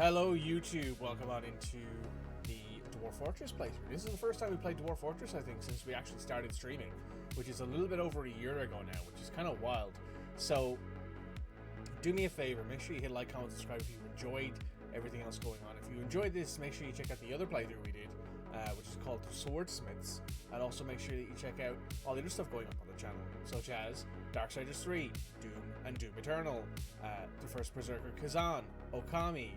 Hello YouTube, welcome on into the Dwarf Fortress playthrough. This is the first time we played Dwarf Fortress, I think, since we actually started streaming, which is a little bit over a year ago now, which is kind of wild. So, do me a favor, make sure you hit like, comment, subscribe if you enjoyed everything else going on. If you enjoyed this, make sure you check out the other playthrough we did, which is called Swordsmiths, and also make sure that you check out all the other stuff going up on the channel, such as Darksiders 3, Doom and Doom Eternal, the first Berserker Kazan, Okami,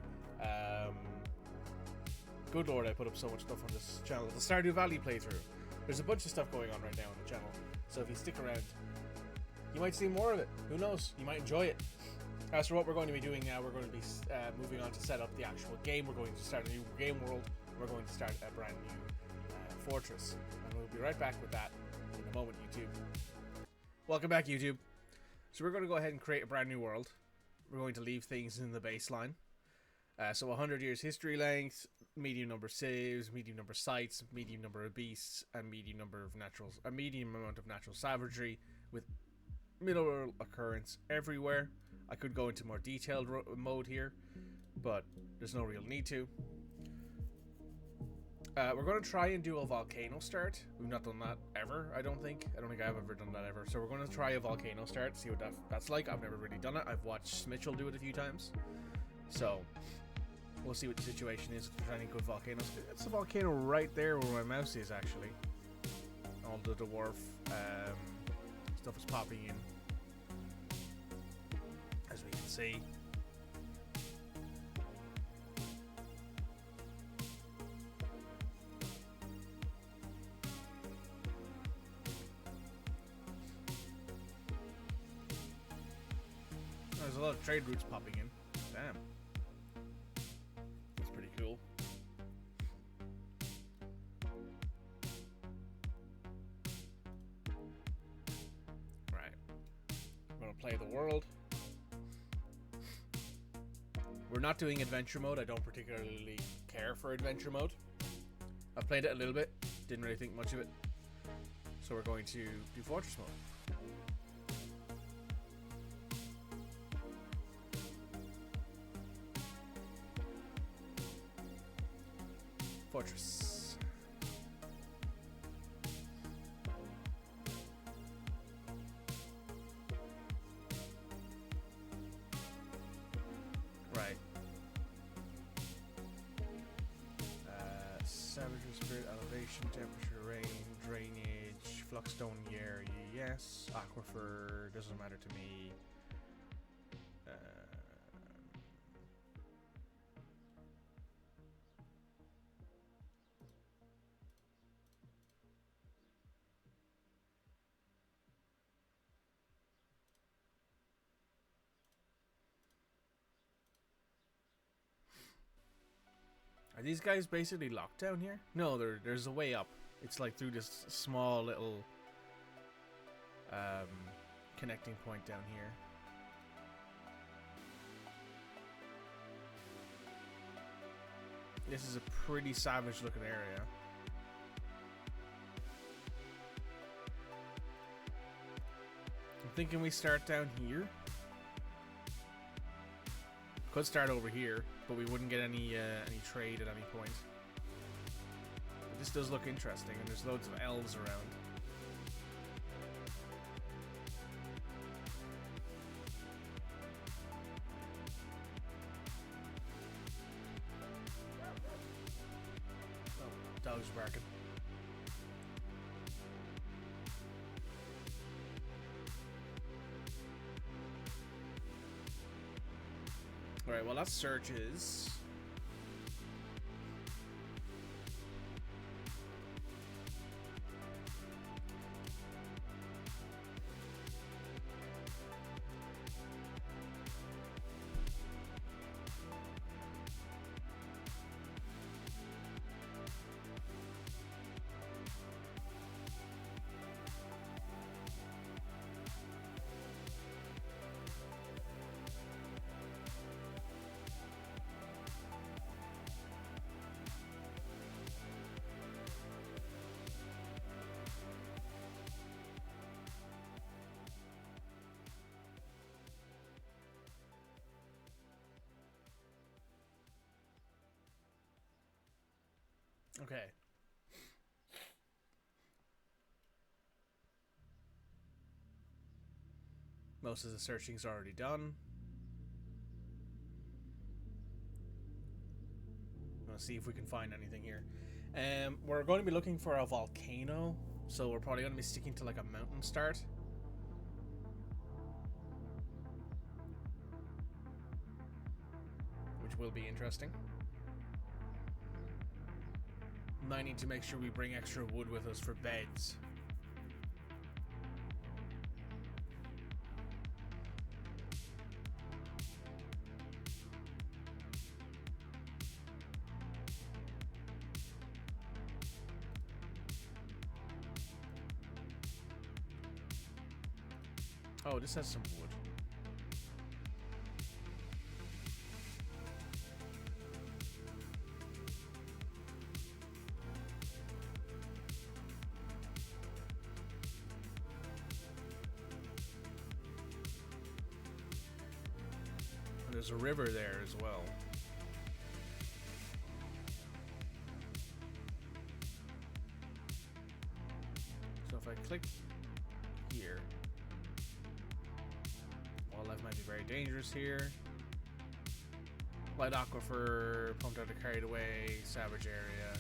good lord, I put up so much stuff on this channel. The Stardew Valley playthrough. There's a bunch of stuff going on right now on the channel, so if you stick around, you might see more of it. Who knows? You might enjoy it. As for what we're going to be doing now, we're going to be moving on to set up the actual game. We're going to start a new game world. We're going to start a brand new fortress, and we'll be right back with that in a moment, YouTube. Welcome back, YouTube. So we're going to go ahead and create a brand new world. We're going to leave things in the baseline. So 100 years history length, medium number saves, medium number sites, medium number of beasts, and medium amount of natural savagery with minimal occurrence everywhere. I could go into more detailed mode here, but there's no real need to. We're going to try and do a volcano start. We've not done that ever, I don't think. I don't think I've ever done that ever. So we're going to try a volcano start, see what that's like. I've never really done it. I've watched Mitchell do it a few times. So we'll see what the situation is, if there's any good volcanoes. It's a volcano right there where my mouse is, actually. All the dwarf stuff is popping in, as we can see. There's a lot of trade routes popping in. Damn. That's pretty cool. Right. I'm gonna play the world. We're not doing adventure mode. I don't particularly care for adventure mode. I've played it a little bit. Didn't really think much of it. So we're going to do fortress mode. Fortress. Right. Savagery, spirit, elevation, temperature, rain, drainage, fluxstone in the area, yes. Aquifer, doesn't matter to me. Are these guys basically locked down here? No, there's a way up. It's like through this small little connecting point down here. This is a pretty savage looking area. I'm thinking we start down here. Could start over here, but we wouldn't get any trade at any point. But this does look interesting, and there's loads of elves around. Oh, dog's barking. Alright, well that searches. Okay. Most of the searching's already done. I'm gonna see if we can find anything here. We're going to be looking for a volcano, so we're probably going to be sticking to like a mountain start. Which will be interesting. Might need to make sure we bring extra wood with us for beds. Oh, this has some wood. And there's a river there as well. So if I click here, wildlife might be very dangerous here. Light aquifer, pumped out or carried away, savage area.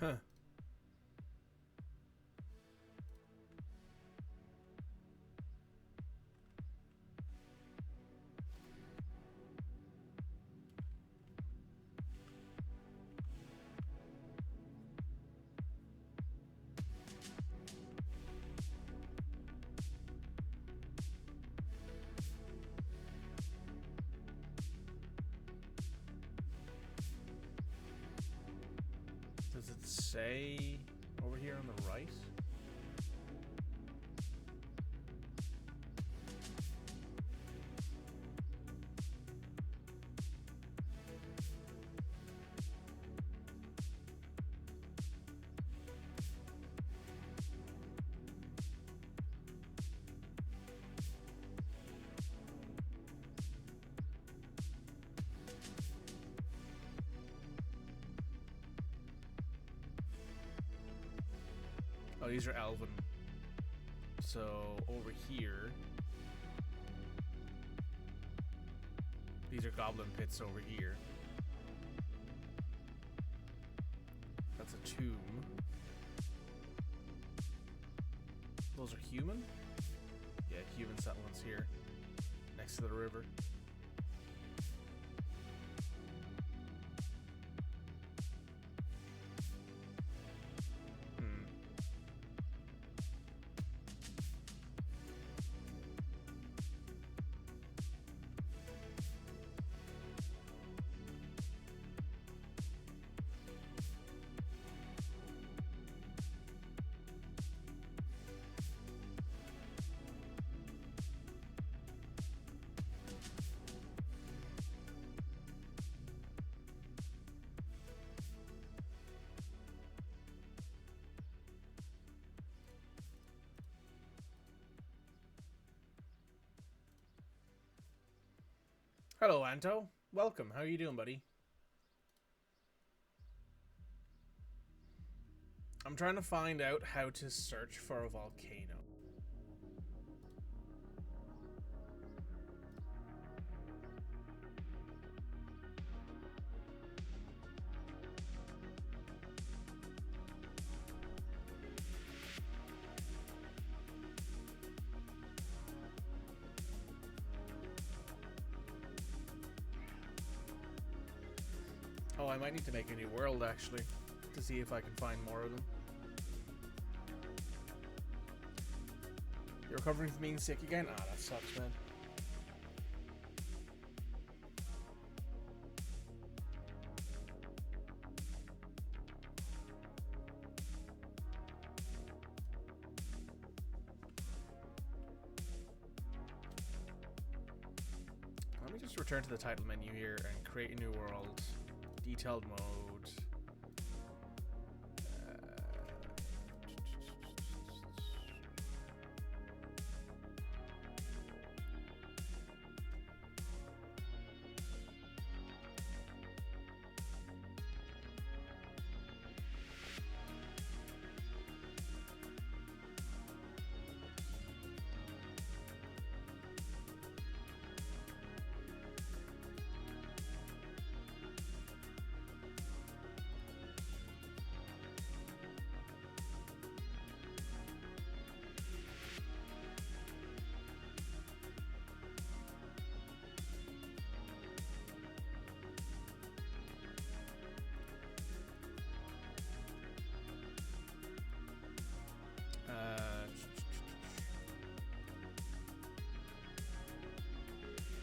Huh. Does it say over here on the right? Oh, these are elven. So over here, these are goblin pits over here. That's a tomb. Those are human? Yeah, human settlements here, next to the river. Hello, Anto. Welcome. How are you doing, buddy? I'm trying to find out how to search for a volcano. Oh, I might need to make a new world, actually, to see if I can find more of them. You're recovering from being sick again? Ah, that sucks, man. return to the title menu here and create a new world. Detailed mode.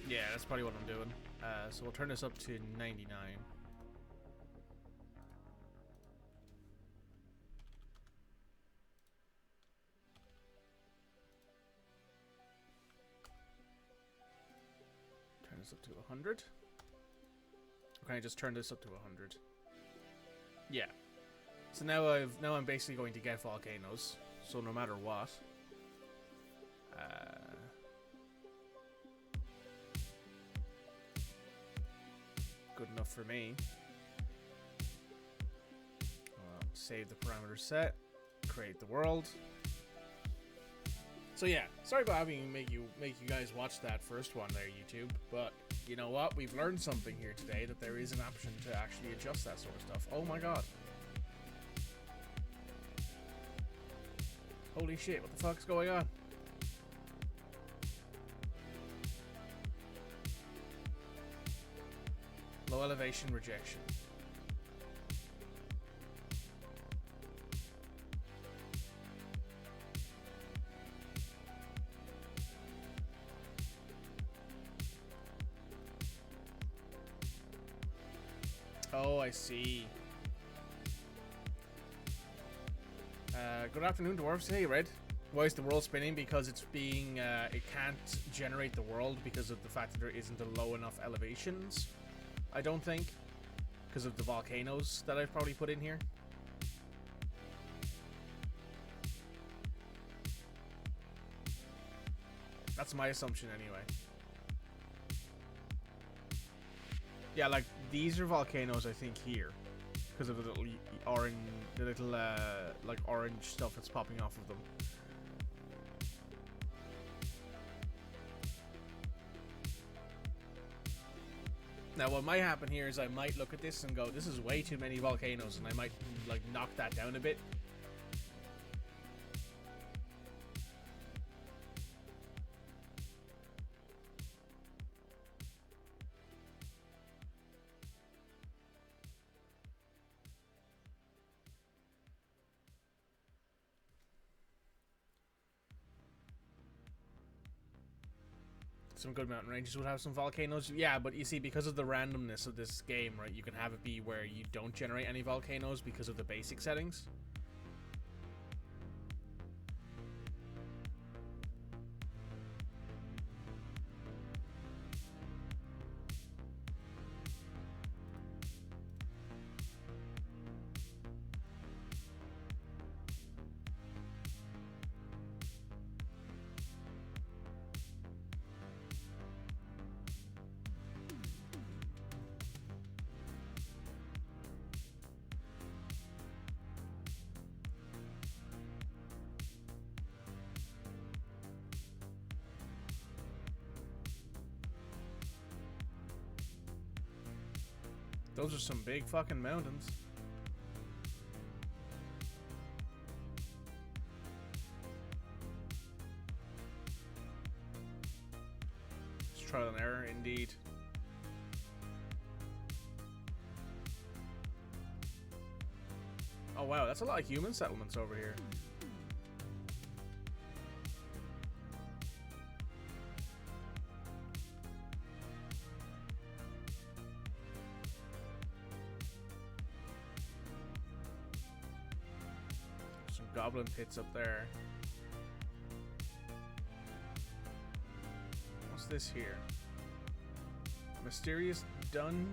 Yeah, that's probably what I'm doing. So we'll turn this up to 99. Turn this up to 100. Can I just turn this up to 100? Yeah. So now I'm basically going to get volcanoes. So no matter what. Good enough for me. Save the parameter set. Create the world. So yeah, sorry about having to make you guys watch that first one there, YouTube. But you know what? We've learned something here today, that there is an option to actually adjust that sort of stuff. Oh my god. Holy shit, what the fuck's going on? Low elevation rejection. Oh, I see. Good afternoon, dwarves. Hey, Red. Why is the world spinning? Because it's being, it can't generate the world because of the fact that there isn't a low enough elevations. I don't think. Because of the volcanoes that I've probably put in here. That's my assumption anyway. Yeah, like, these are volcanoes, I think, here. Because of the little orange, like, orange stuff that's popping off of them. Now, what might happen here is I might look at this and go, this is way too many volcanoes, and I might, like, knock that down a bit. Some good mountain ranges would have some volcanoes. Yeah, but you see, because of the randomness of this game, right, you can have it be where you don't generate any volcanoes because of the basic settings. Those are some big fucking mountains. It's trial and error, indeed. Oh wow, that's a lot of human settlements over here. Goblin pits up there. What's this here? Mysterious dungeon.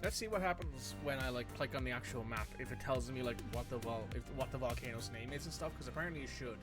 Let's see what happens when I like click on the actual map. If it tells me like what the volcano's name is and stuff, because apparently it should.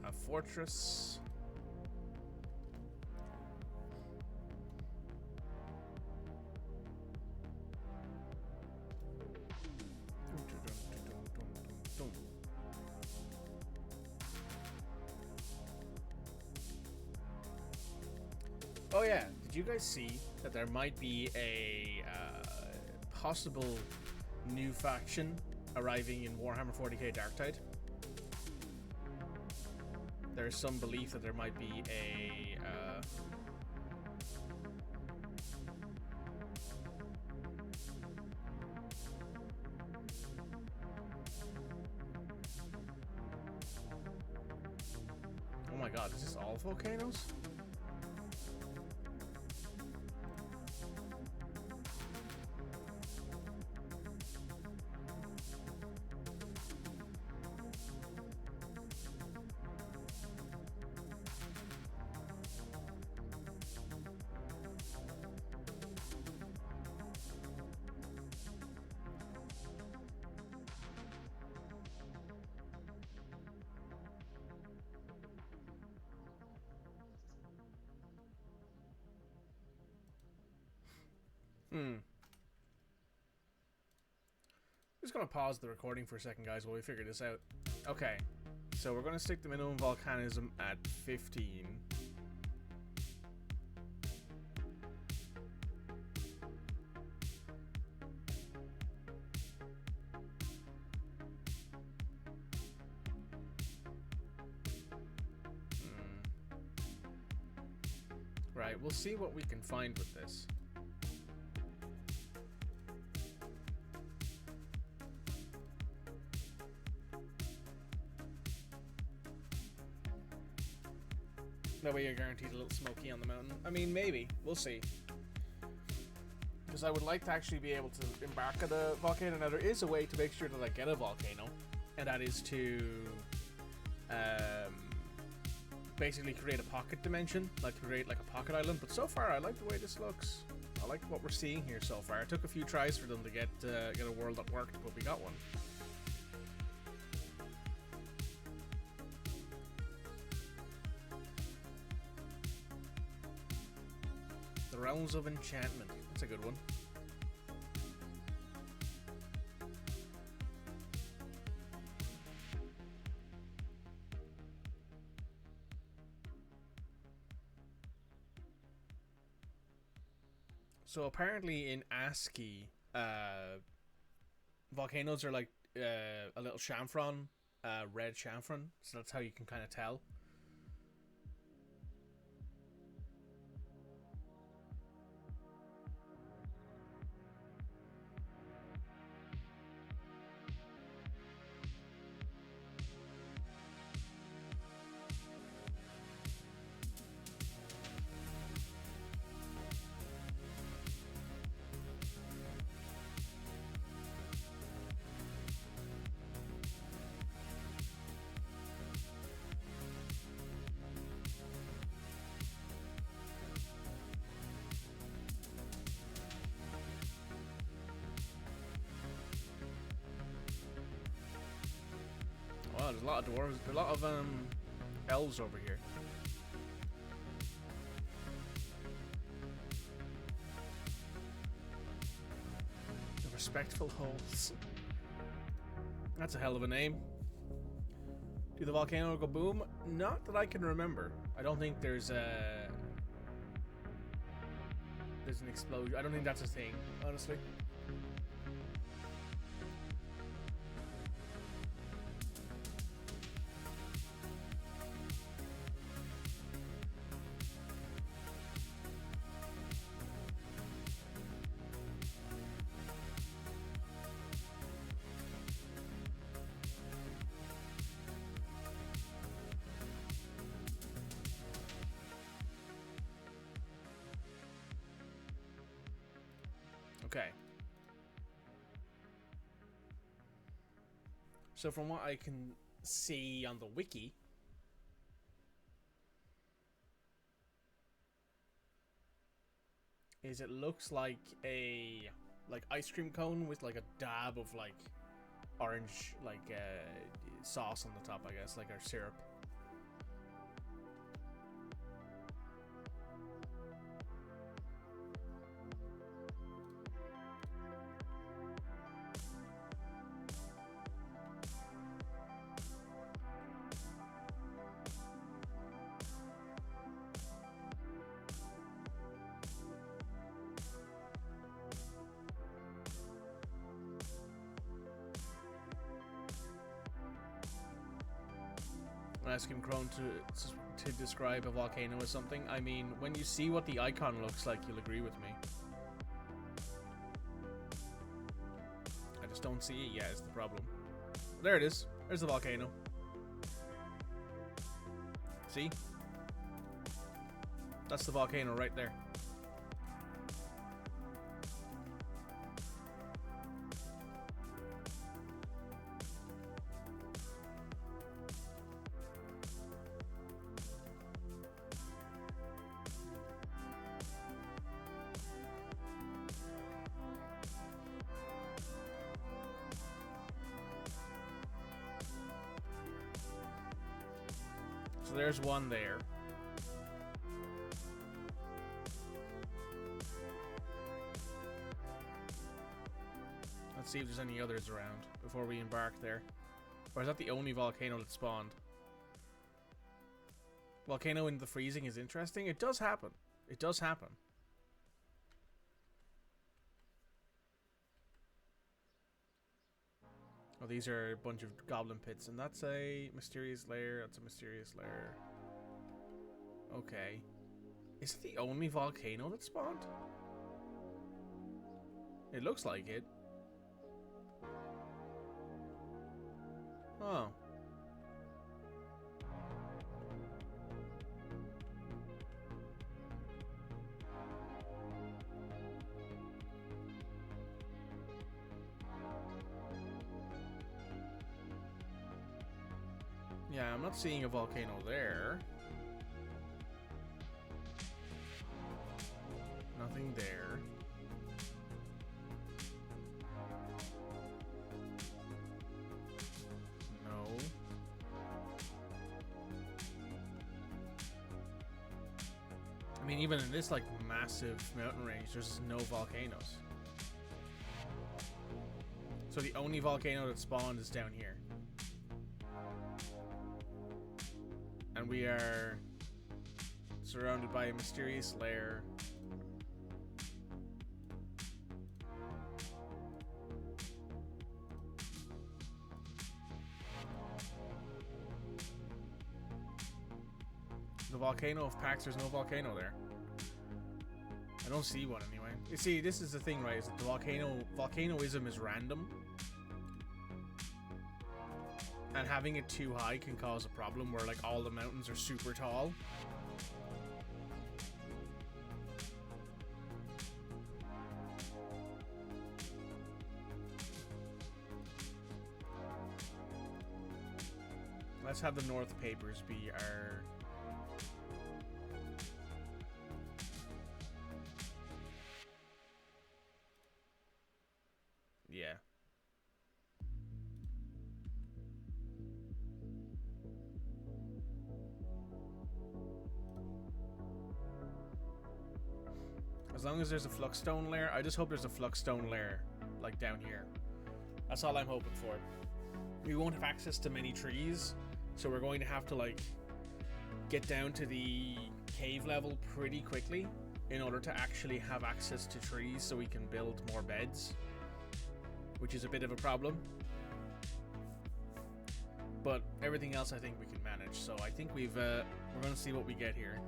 A fortress. Oh yeah, did you guys see that there might be a possible new faction arriving in Warhammer 40k Darktide? There's some belief that there might be a oh my god, is this all volcanoes? Just gonna pause the recording for a second, guys, while we figure this out. Okay, so we're gonna stick the minimum volcanism at 15. Right, we'll see what we can find with this. That way you're guaranteed a little smoky on the mountain. I mean, maybe. We'll see. Because I would like to actually be able to embark at a volcano. Now, there is a way to make sure that I get a volcano. And that is to basically create a pocket dimension. Like, create like a pocket island. But so far, I like the way this looks. I like what we're seeing here so far. It took a few tries for them to get a world that worked, but we got one. The Realms of Enchantment. That's a good one. So apparently in ASCII, volcanoes are like a little chamfron, red chamfron. So that's how you can kind of tell. Wow, there's a lot of dwarves. There's a lot of elves over here. The Respectful Holes. That's a hell of a name. Do the volcano go boom? Not that I can remember. I don't think there's there's an explosion. I don't think that's a thing, honestly. Okay. So from what I can see on the wiki, is it looks like a ice cream cone with like a dab of like orange sauce on the top, I guess, like our syrup. Ice cream cone to describe a volcano as something. I mean, when you see what the icon looks like, you'll agree with me. I just don't see it yet is the problem. There it is. There's the volcano. See? That's the volcano right there. So there's one there. Let's see if there's any others around before we embark there. Or is that the only volcano that spawned? Volcano in the freezing is interesting. It does happen. It does happen. Oh, these are a bunch of goblin pits, and that's a mysterious lair. That's a mysterious lair. Okay. Is it the only volcano that spawned? It looks like it. Oh. Yeah, I'm not seeing a volcano there. Nothing there. No. I mean, even in this like massive mountain range, there's no volcanoes. So the only volcano that spawned is down here. And we are surrounded by a mysterious lair. The volcano of Pax, there's no volcano there. I don't see one anyway. You see, this is the thing, right? Is that the volcanoism is random. And having it too high can cause a problem where like all the mountains are super tall. Let's have the North Papers be our... Yeah. As long as there's a Fluxstone lair, I just hope there's a Fluxstone lair, like down here. That's all I'm hoping for. We won't have access to many trees, so we're going to have to like get down to the cave level pretty quickly in order to actually have access to trees so we can build more beds, which is a bit of a problem. But everything else I think we can manage, so I think we're going to see what we get here.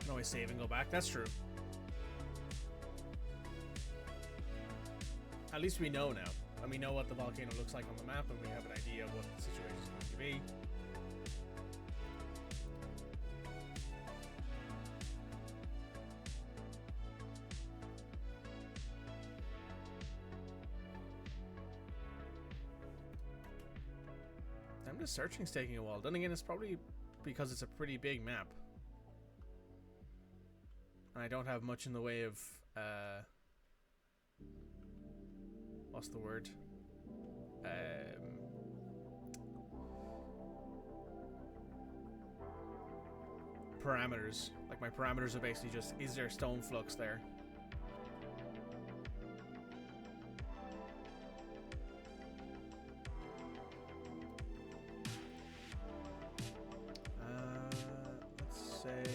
Can always save and go back. That's true. At least we know now. And we know what the volcano looks like on the map, and we have an idea of what the situation is going to be. I'm just searching's taking a while. Then again, it's probably because it's a pretty big map. And I don't have much in the way of, what's the word? Parameters. Like, my parameters are basically just, is there stone flux there? Let's say...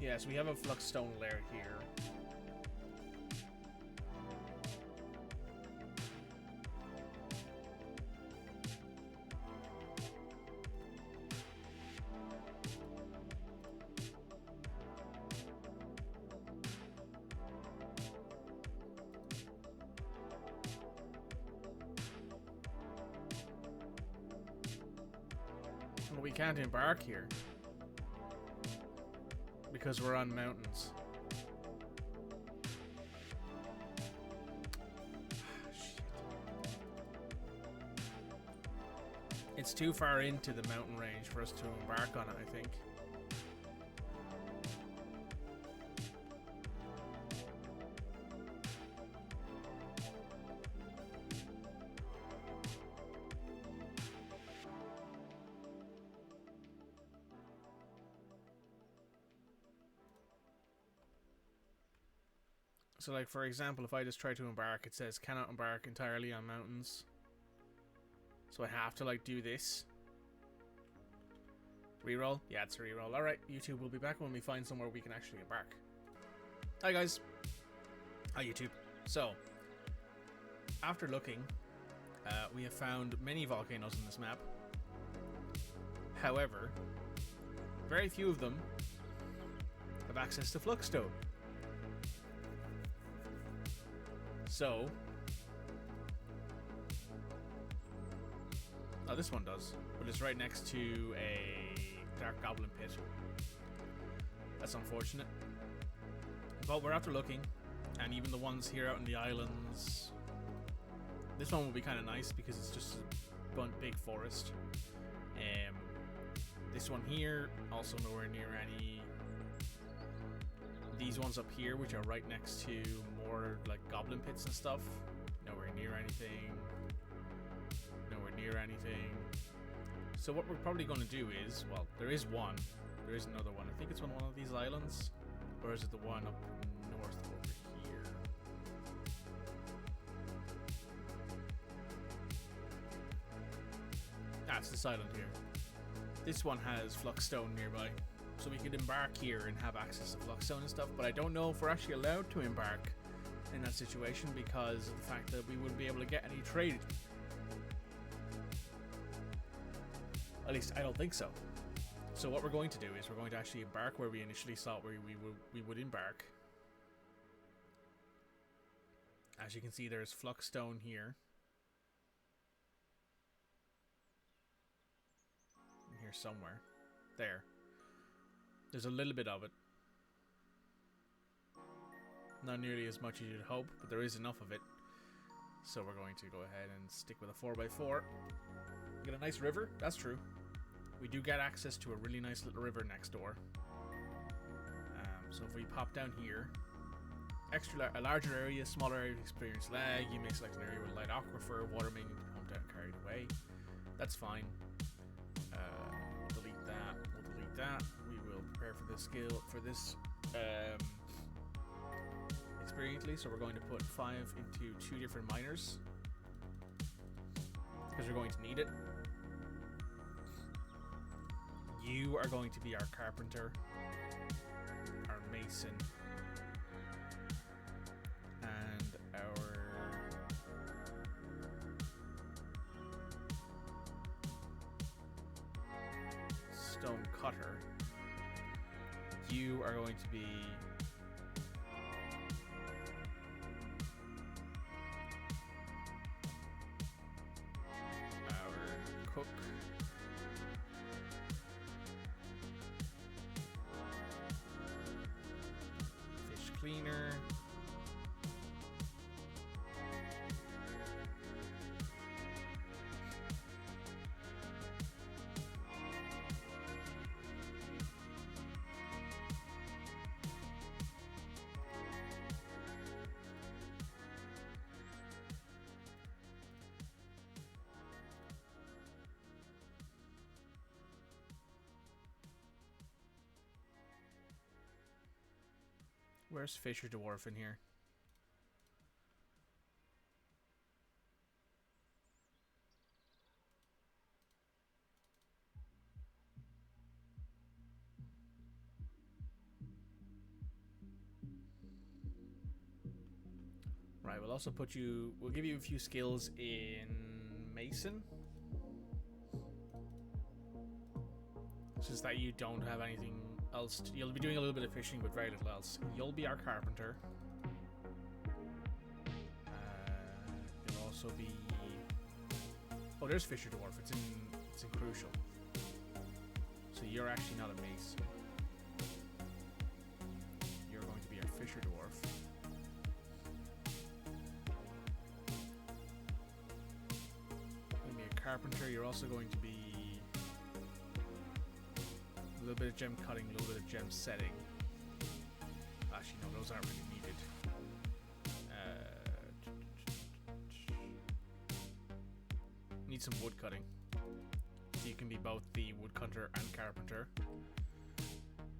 yeah, so we have a flux stone layer here. But we can't embark here. Because we're on mountains. Shit. It's too far into the mountain range for us to embark on it, I think. So, like, for example, if I just try to embark, it says cannot embark entirely on mountains. So I have to, like, do this. Reroll? Yeah, it's a reroll. Alright, YouTube will be back when we find somewhere we can actually embark. Hi, guys. Hi, YouTube. So, after looking, we have found many volcanoes in this map. However, very few of them have access to Fluxstone. So, oh, this one does, but it's right next to a dark goblin pit. That's unfortunate. But we're after looking, and even the ones here out in the islands, this one will be kind of nice because it's just a big forest. This one here, also nowhere near any. These ones up here, which are right next to more like goblin pits and stuff, nowhere near anything. Nowhere near anything. So what we're probably going to do is, well, there is one. There is another one. I think it's on one of these islands. Or is it the one up north over here? Ah, it's this island here. This one has Fluxstone nearby. So we could embark here and have access to Fluxstone and stuff, but I don't know if we're actually allowed to embark in that situation because of the fact that we wouldn't be able to get any trade. At least I don't think so. So what we're going to do is we're going to actually embark where we initially thought we would embark. As you can see, there's Fluxstone here. Here somewhere. There. There's a little bit of it. Not nearly as much as you'd hope, but there is enough of it. So we're going to go ahead and stick with a 4x4. We get a nice river, that's true. We do get access to a really nice little river next door. So if we pop down here, a larger area, smaller area, experience lag. You may select an area with a light aquifer, water may need to be pumped out and carried away. That's fine. We'll delete that. We'll delete that. We will prepare for this skill for this experiently. So we're going to put 5 into 2 different miners because we're going to need it. You are going to be our carpenter, our mason, and our stone cutter. You are going to be our cook. Fish cleaner. Where's Fisher Dwarf in here? Right, we'll also put you... We'll give you a few skills in Mason. It's just that you don't have anything else. You'll be doing a little bit of fishing, but very little else. You'll be our carpenter. You'll also be... Oh, there's Fisher Dwarf. It's in Crucial. So you're actually not a mason. You're going to be our Fisher Dwarf. You're going to be a carpenter. You're also going to be a little bit of gem cutting, a little bit of gem setting. Actually, no, those aren't really needed. Need some wood cutting. So you can be both the woodcutter and carpenter.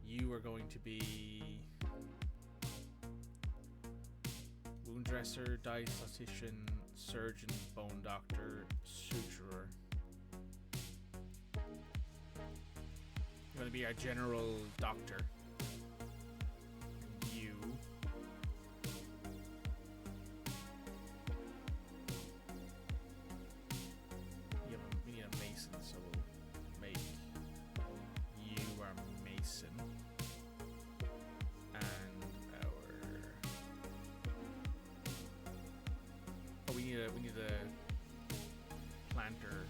You are going to be wound dresser, dietitian, surgeon, bone doctor, suturer. You're going to be our general doctor. And you... we need a mason, so we'll make you our mason. And our... Oh, we need a planter.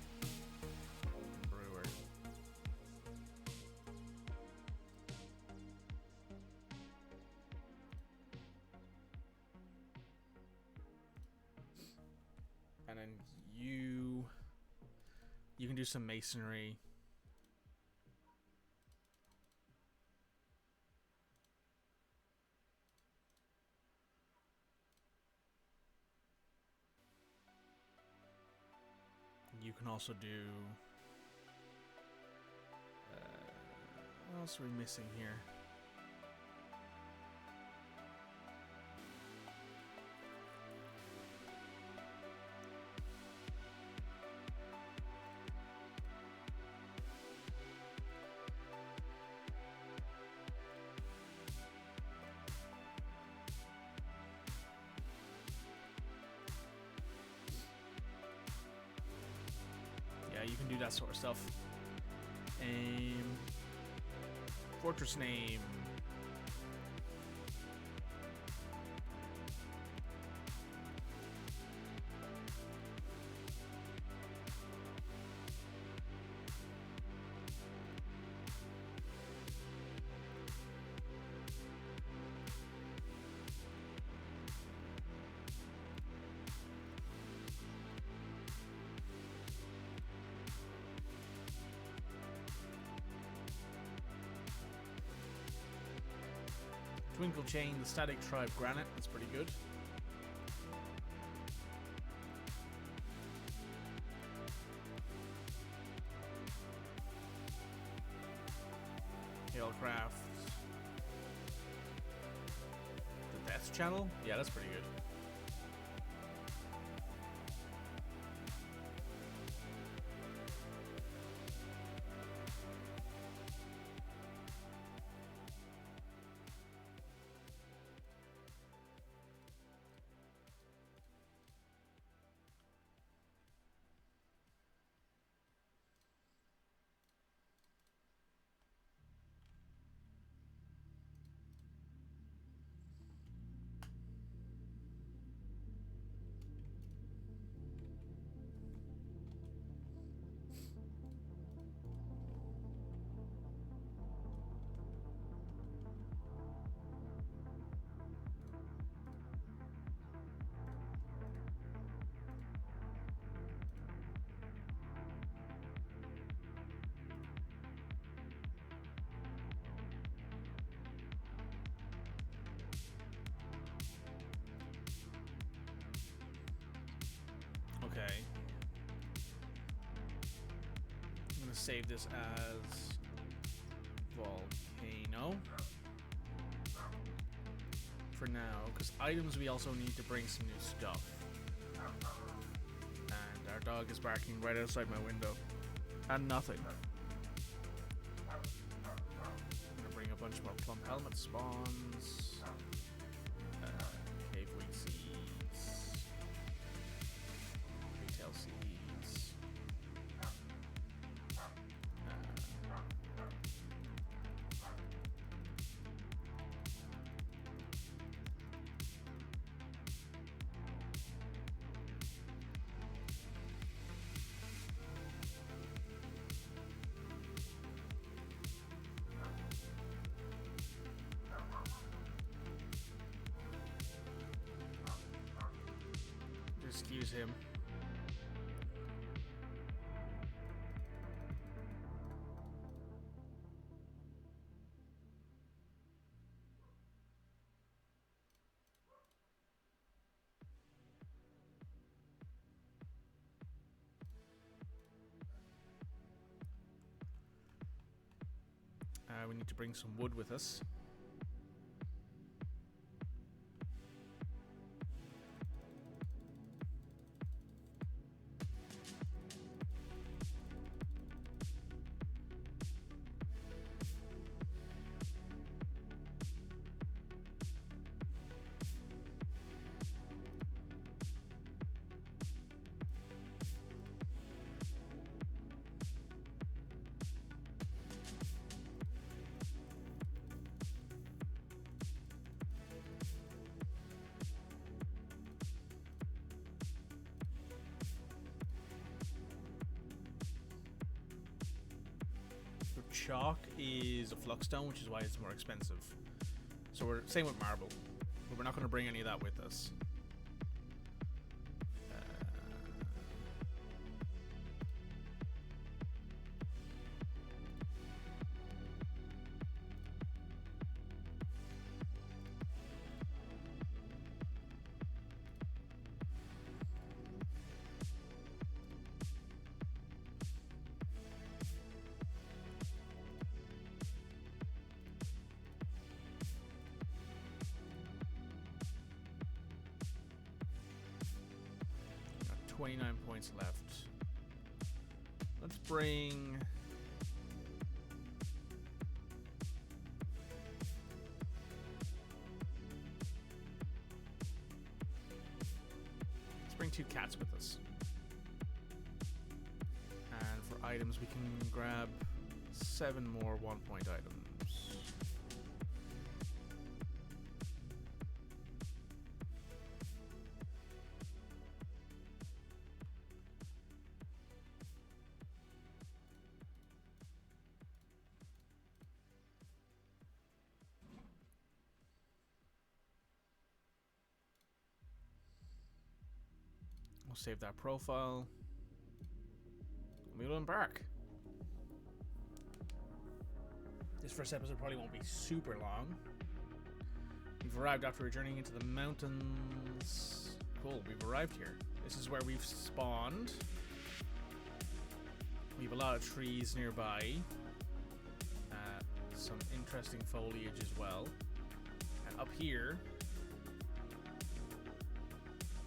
And then you can do some masonry. You can also do what else are we missing here? that sort of stuff. Fortress name. Twinkle Chain, the Static Tribe Granite, that's pretty good. Hailcraft. The Death Channel? Yeah, that's pretty good. Okay. I'm gonna save this as Volcano for now, because items we also need to bring some new stuff. And our dog is barking right outside my window. And nothing. I'm gonna bring a bunch more plump helmet spawns. Cave wheat seeds. Retail seeds. Excuse him. We need to bring some wood with us. Chalk is a flux stone, which is why it's more expensive. So we're same with marble, but we're not going to bring any of that with us. Got 29 points left. Let's bring... Let's bring 2 cats with us. And for items. We can grab 7 more 1-point items. We'll save that profile. We will embark. This first episode probably won't be super long. We've arrived after journeying into the mountains. Cool, we've arrived here. This is where we've spawned. We have a lot of trees nearby. Some interesting foliage as well. And up here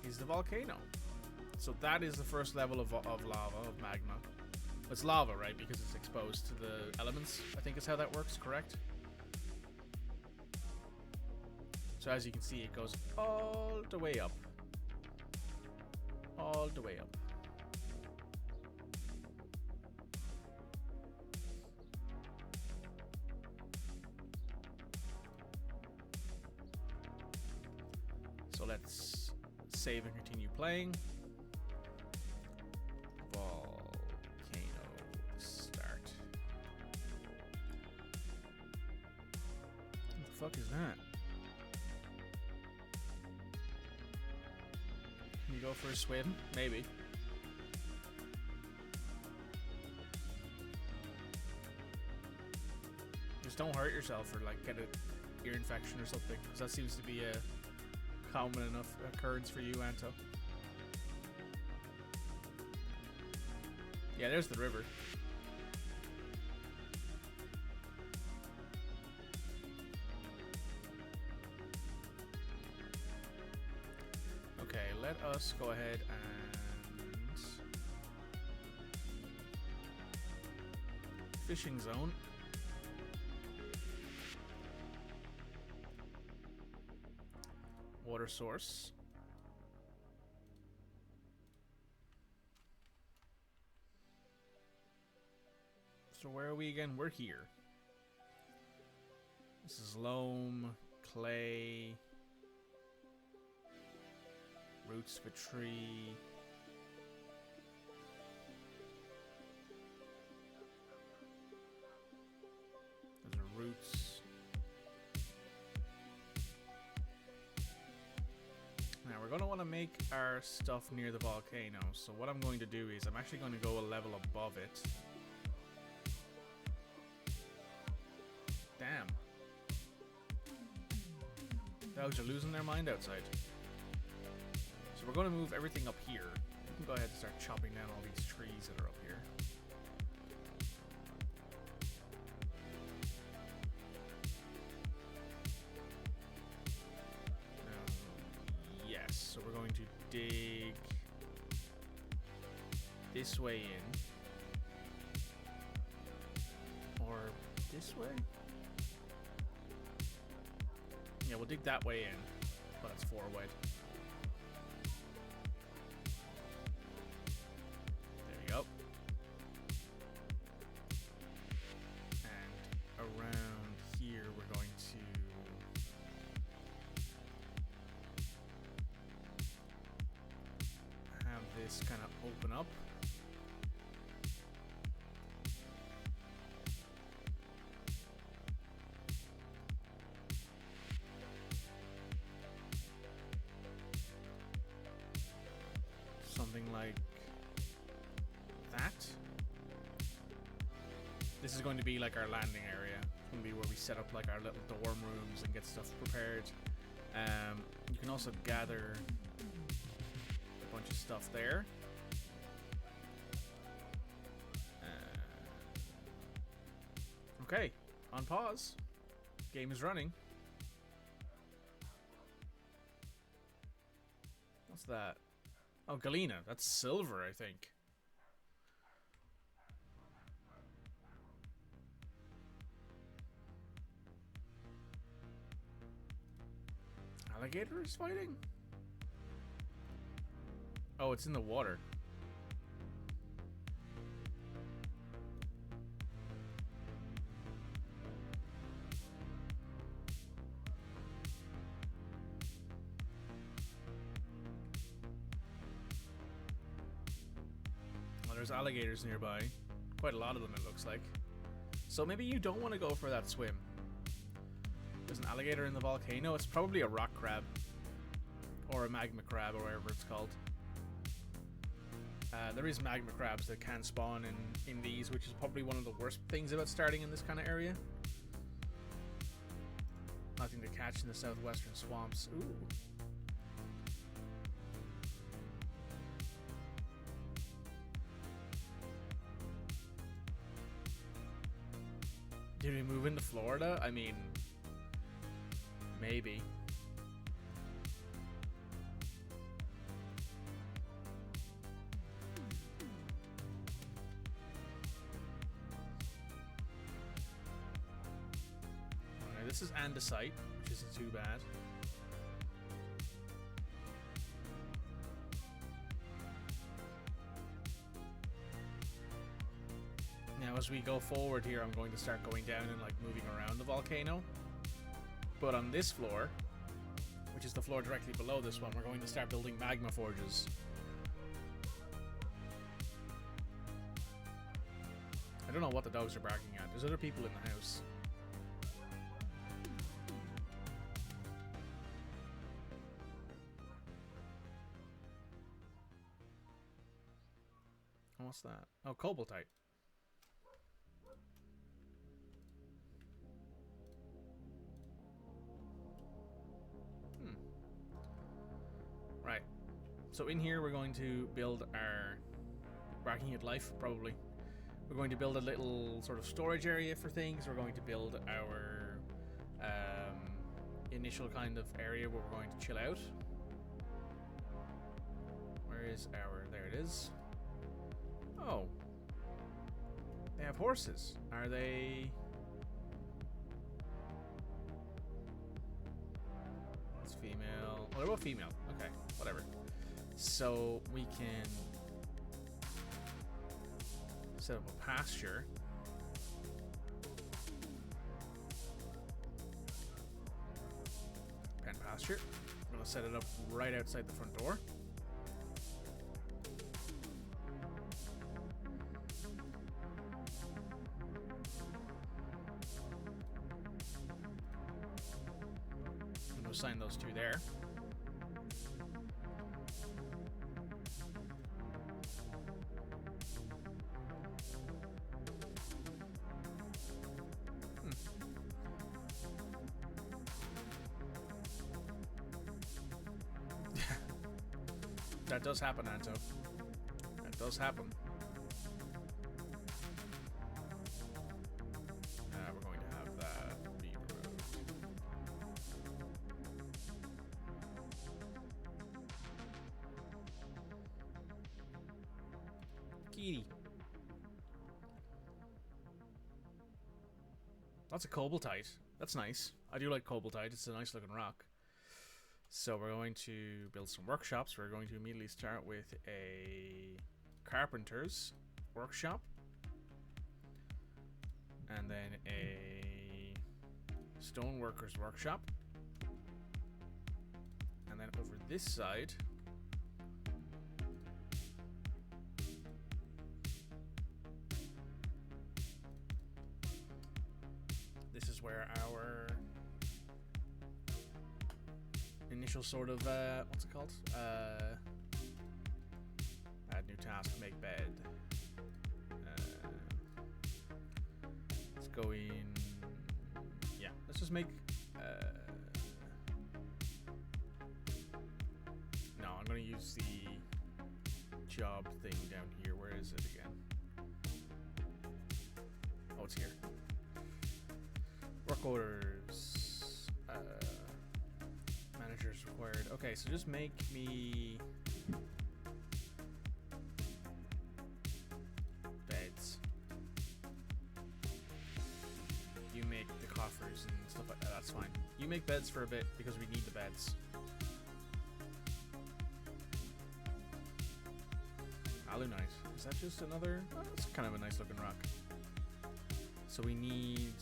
is the volcano. So that is the first level of lava, of magma. It's lava, right? Because it's exposed to the elements, I think is how that works, correct? So as you can see, it goes all the way up. All the way up. So let's save and continue playing. What the fuck is that? Can you go for a swim? Maybe. Just don't hurt yourself or like get an ear infection or something, because that seems to be a common enough occurrence for you, Anto. Yeah, there's the river. Let us go ahead and fishing zone. Water source. So where are we again? We're here. This is loam, clay, roots of a tree. Those are roots. Now we're going to want to make our stuff near the volcano. So what I'm going to do is I'm actually going to go a level above it. Damn. Dogs are losing their mind outside. We're going to move everything up here. We can go ahead and start chopping down all these trees that are up here. Yes, so we're going to dig this way in. Or this way? Yeah, we'll dig that way in, but it's 4 wide. Kind of open up. Something like that. This is going to be like our landing area. It's going to be where we set up like our little dorm rooms and get stuff prepared. You can also gather bunch of stuff there. Okay, on pause. Game is running. What's that? Oh, Galena. That's silver, I think. Alligator is fighting? Oh, it's in the water. there's alligators nearby. Quite a lot of them, it looks like. So maybe you don't want to go for that swim. There's an alligator in the volcano. It's probably a rock crab. Or a magma crab, or whatever it's called. There is magma crabs that can spawn in these, which is probably one of the worst things about starting in this kind of area. Nothing to catch in the southwestern swamps. Ooh. Did we move into Florida? I mean, maybe. Okay, this is andesite, which isn't too bad. Now as we go forward here, I'm going to start going down and like moving around the volcano. But on this floor, which is the floor directly below this one, we're going to start building magma forges. I don't know what the dogs are barking at. There's other people in the house. What's that? Oh, cobaltite. Right. So in here we're going to build our barking at life, probably. We're going to build a little sort of storage area for things. We're going to build our initial kind of area where we're going to chill out. Where is our... There it is. Oh. They have horses. Are they... It's female. What about female? Okay, whatever. So we can set up a pasture. Pen pasture. I'm gonna set it up right outside the front door. I'm gonna assign those two there. That does happen, Anto. That does happen. We're going to have that be removed. Kitty. Lots of cobaltite. That's nice. I do like cobaltite. It's a nice looking rock. So we're going to build some workshops. We're going to immediately start with a carpenter's workshop. And then a stoneworker's workshop. And then over this side, this is where our initial sort of what's it called? Add new task, make bed. Let's go in. Yeah, let's just make. No, I'm gonna use the job thing down here. Where is it again? Oh, it's here. Work orders. Managers required. Okay, so just make me beds. You make the coffers and stuff like that. That's fine. You make beds for a bit because we need the beds. Alunite. Is that just another? Oh, that's kind of a nice looking rock. So we need.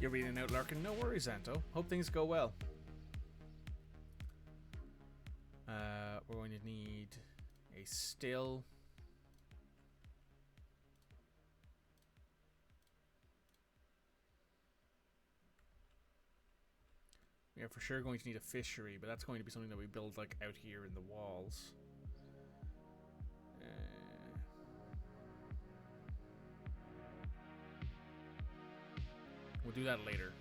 You're reading out, Larkin. No worries, Anto. Hope things go well. We're going to need a still. We are for sure going to need a fishery, but that's going to be something that we build like out here in the walls. We'll do that later.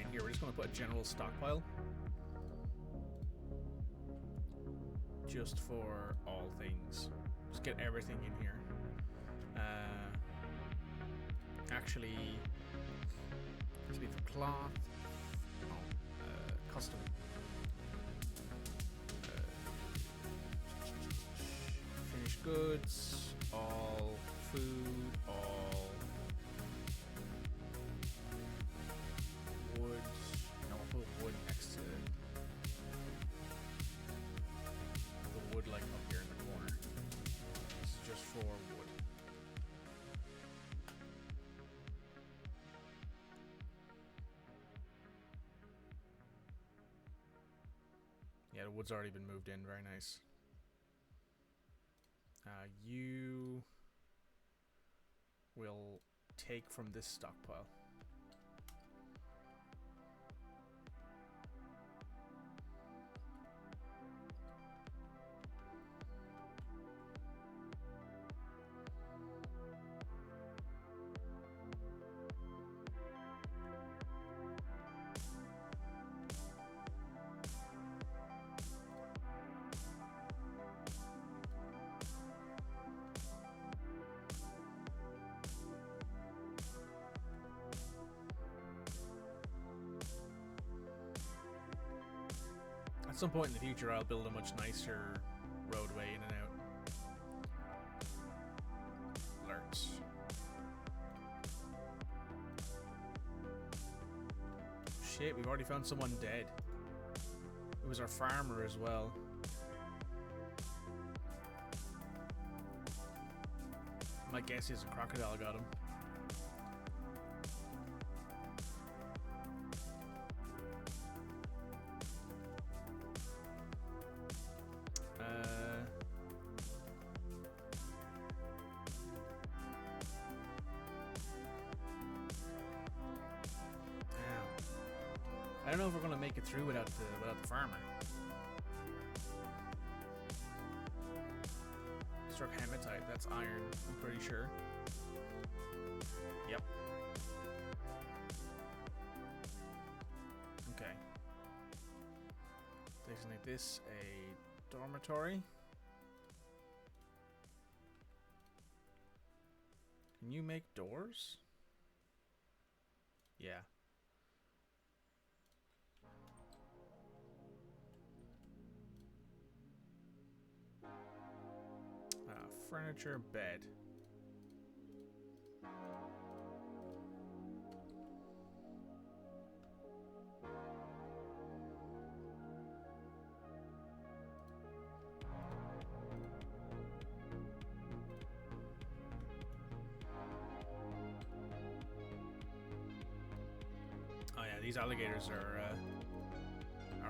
In here, we're just going to put a general stockpile. Just for all things. Just get everything in here. Actually, to be for cloth. Custom. Finished goods. All food. All wood. No, I'll put wood next to the wood, like up here in the corner. This is just for wood. Yeah, the wood's already been moved in. Very nice. You will take from this stockpile. At some point in the future, I'll build a much nicer roadway in and out. Alerts. Shit, we've already found someone dead. It was our farmer as well. My guess is a crocodile got him. I don't know if we're gonna make it through without the farmer. Struck hematite, that's iron, I'm pretty sure. Yep. Okay. Designate this a dormitory. Can you make doors? Yeah. Furniture, bed. Oh yeah, these alligators are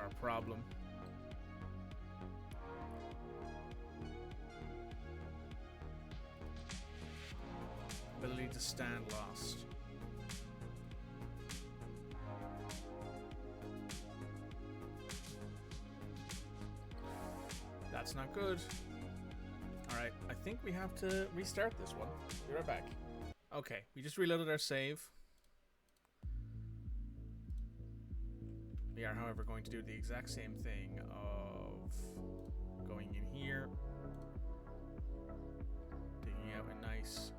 a problem. Ability to stand lost. That's not good. Alright, I think we have to restart this one. Be right back. Okay, we just reloaded our save. We are, however, going to do the exact same thing of going in here, digging out a nice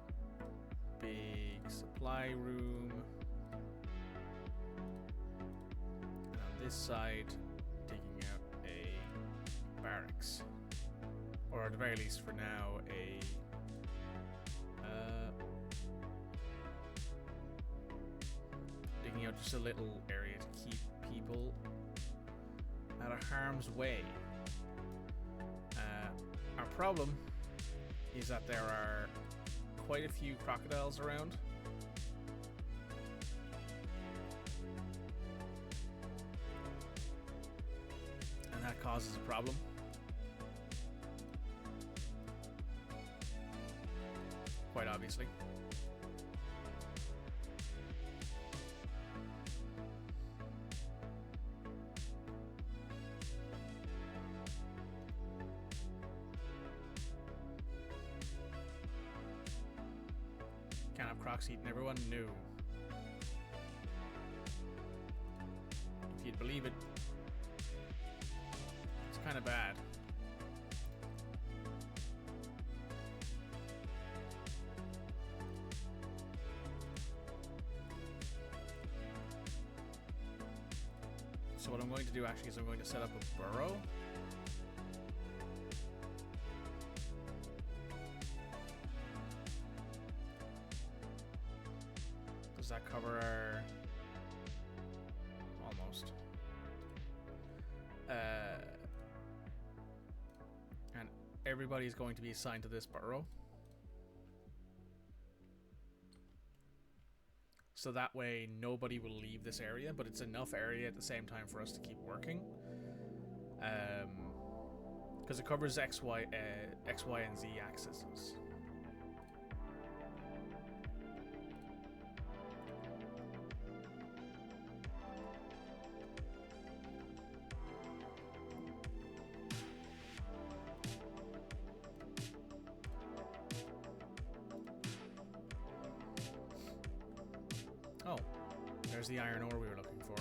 big supply room, and on this side, digging out a barracks, or at the very least for now, a digging out just a little area to keep people out of harm's way. Our problem is that there are quite a few crocodiles around. And that causes a problem. Quite obviously. Can't have crocs eating everyone? No. If you'd believe it, it's kind of bad. So what I'm going to do actually is I'm going to set up a burrow. Does that cover our... almost. And everybody's going to be assigned to this burrow. So that way nobody will leave this area, but it's enough area at the same time for us to keep working. Because it covers X, Y, and Z axes. Oh, there's the iron ore we were looking for.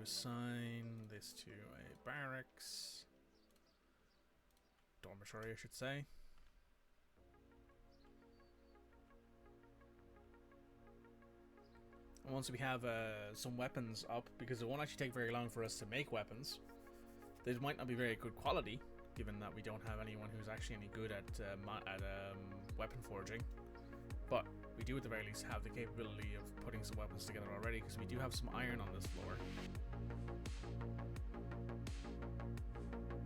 Assign this to a barracks. Dormitory, I should say. And once we have some weapons up, because it won't actually take very long for us to make weapons. They might not be very good quality, given that we don't have anyone who's actually any good at weapon forging. But we do at the very least have the capability of putting some weapons together already, because we do have some iron on this floor.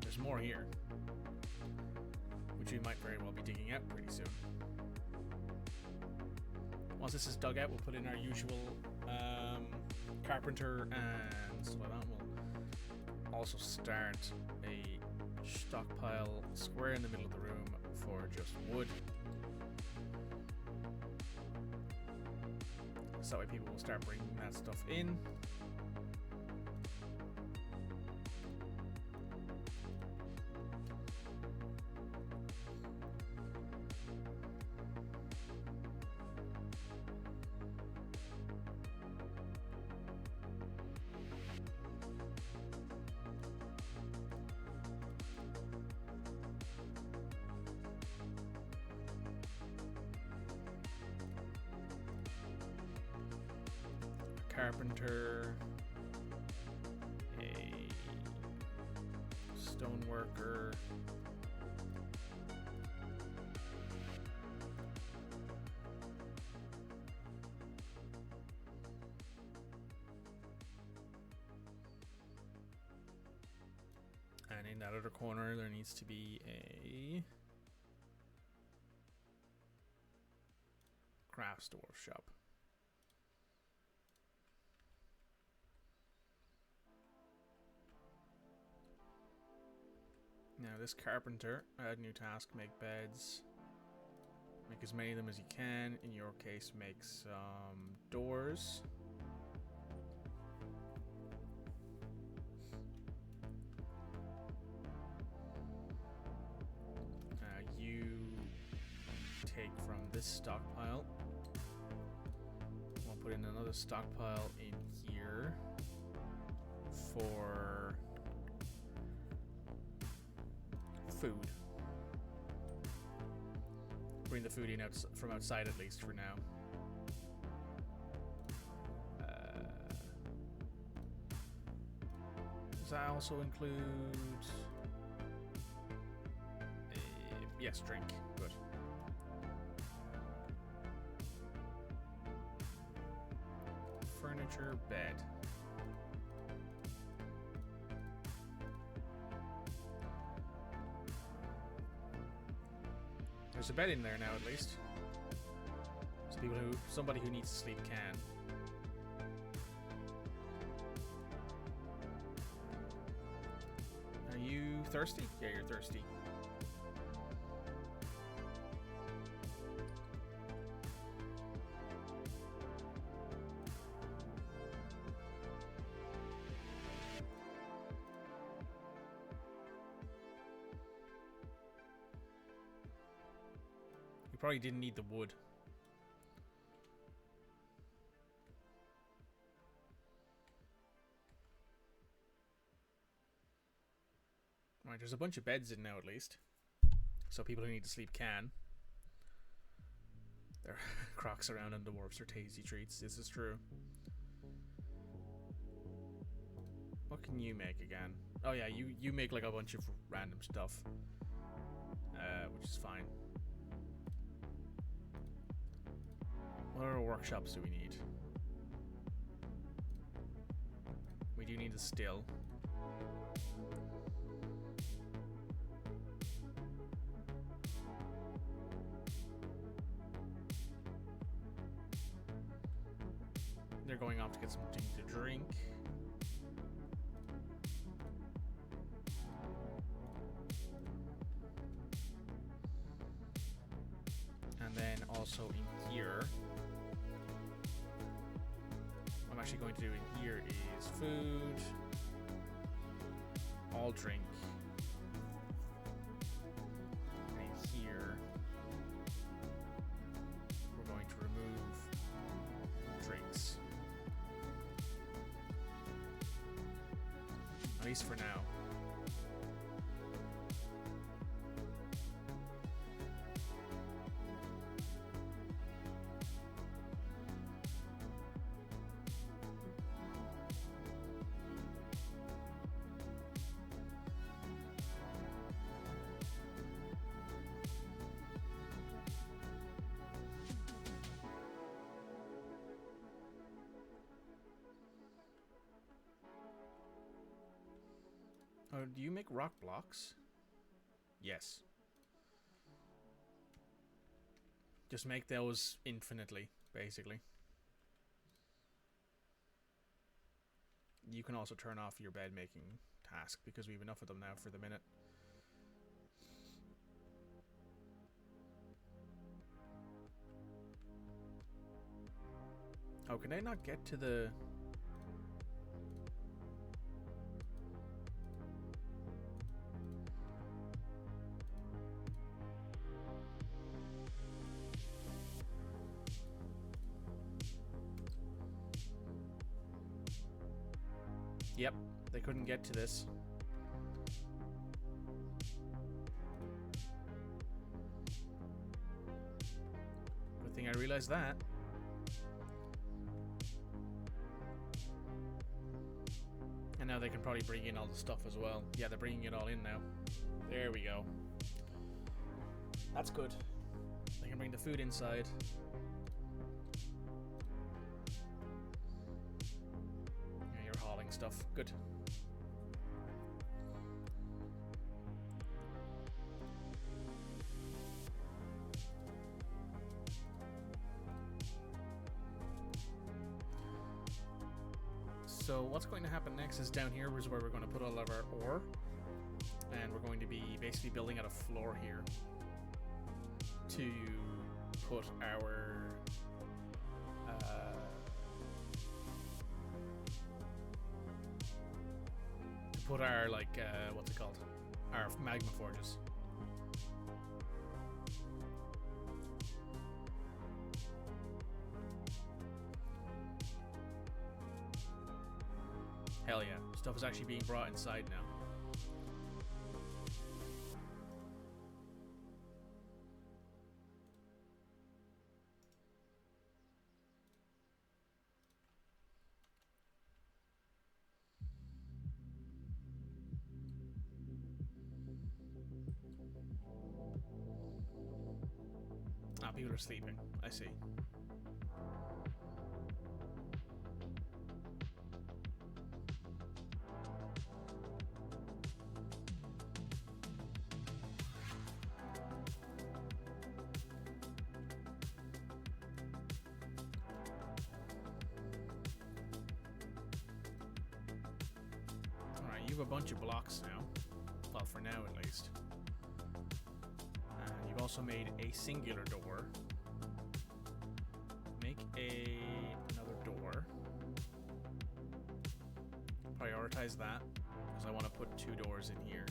There's more here, which we might very well be digging out pretty soon. Once this is dug out, we'll put in our usual carpenter and stuff like that. We'll also start a stockpile square in the middle of the room for just wood. So that way people will start bringing that stuff in. carpenter, a stoneworker, and in that other corner there needs to be a crafts dwarf shop. Now this carpenter, add new task, make beds. Make as many of them as you can. In your case, make some doors. You take from this stockpile. We'll put in another stockpile in here for food. Bring the food in from outside at least for now. Does that also include... yes, drink. Good. Furniture, bed. There's a bed in there now, at least. So somebody who needs to sleep can. Are you thirsty? Yeah, you're thirsty. Probably didn't need the wood. Right, there's a bunch of beds in now at least. So people who need to sleep can. There are crocs around and dwarves are tasty treats. This is true. What can you make again? Oh yeah, you make like a bunch of random stuff. Which is fine. What other workshops do we need? We do need a still. They're going off to get something to drink. And then also in here, what I'm actually going to do in here is food, all drink, and in here we're going to remove drinks, at least for now. Oh, do you make rock blocks? Yes. Just make those infinitely, basically. You can also turn off your bed making task because we have enough of them now for the minute. Oh, can I not get to the... Yep, they couldn't get to this. Good thing I realized that. now they can probably bring in all the stuff as well. Yeah, they're bringing it all in now. There we go. That's good. They can bring the food inside. Yeah, you're hauling stuff. Good. So what's going to happen next is down here is where we're going to put all of our ore, and we're going to be basically building out a floor here to put our like what's it called, our magma forges. Hell yeah, stuff is actually being brought inside now. Ah, people are sleeping. I see. You have a bunch of blocks now. Well, for now at least. And you've also made a singular door. Make another door. Prioritize that, because I want to put 2 doors in here.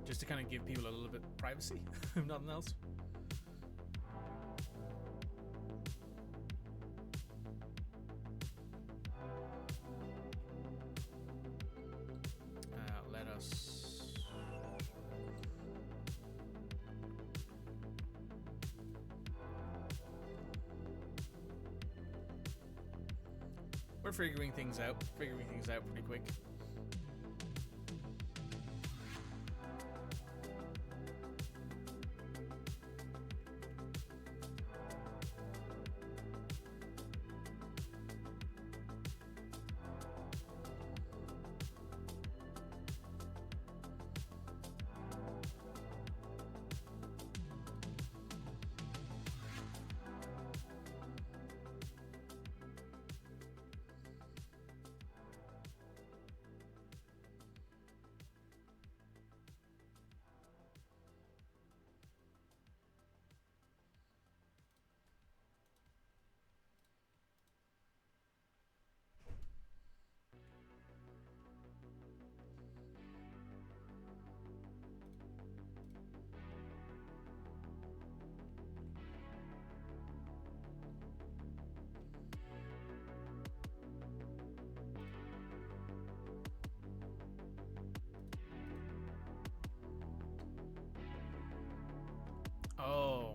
Just to kind of give people a little bit of privacy, if nothing else. We're figuring things out pretty quick. Oh.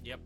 Yep.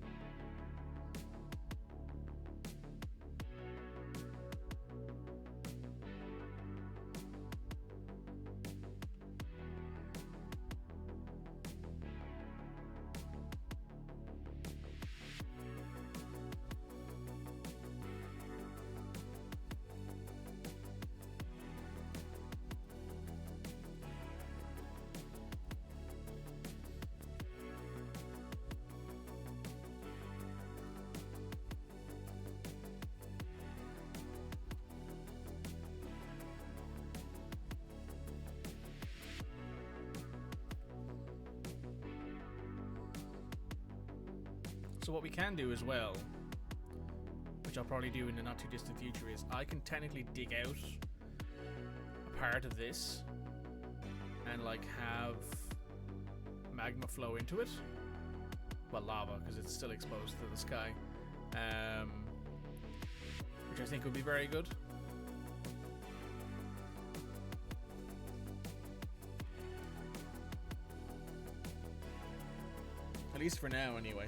So what we can do as well, which I'll probably do in the not too distant future, is I can technically dig out a part of this and like have magma flow into it. Well, lava, because it's still exposed to the sky, which I think would be very good. least for now, anyway.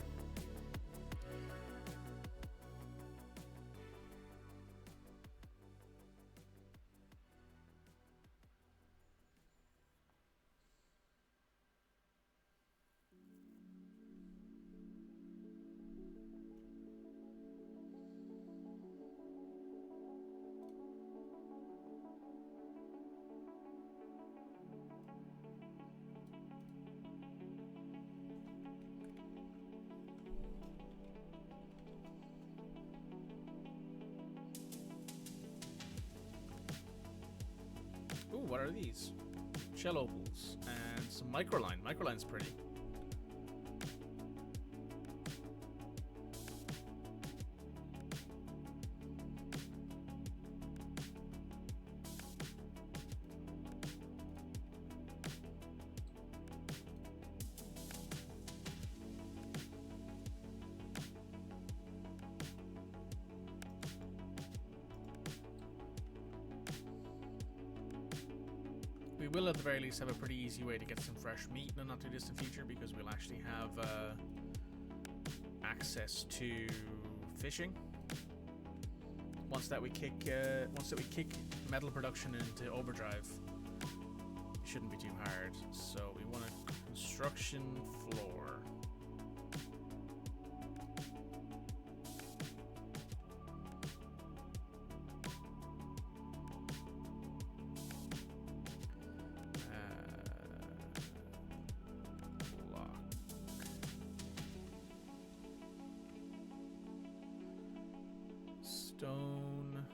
Ooh, what are these? Shell opals and some microline. Microline's pretty. We will at the very least have a pretty easy way to get some fresh meat in the not too distant future, because we'll actually have access to fishing. Once that we kick metal production into overdrive, it shouldn't be too hard. So we want a construction floor. Stone.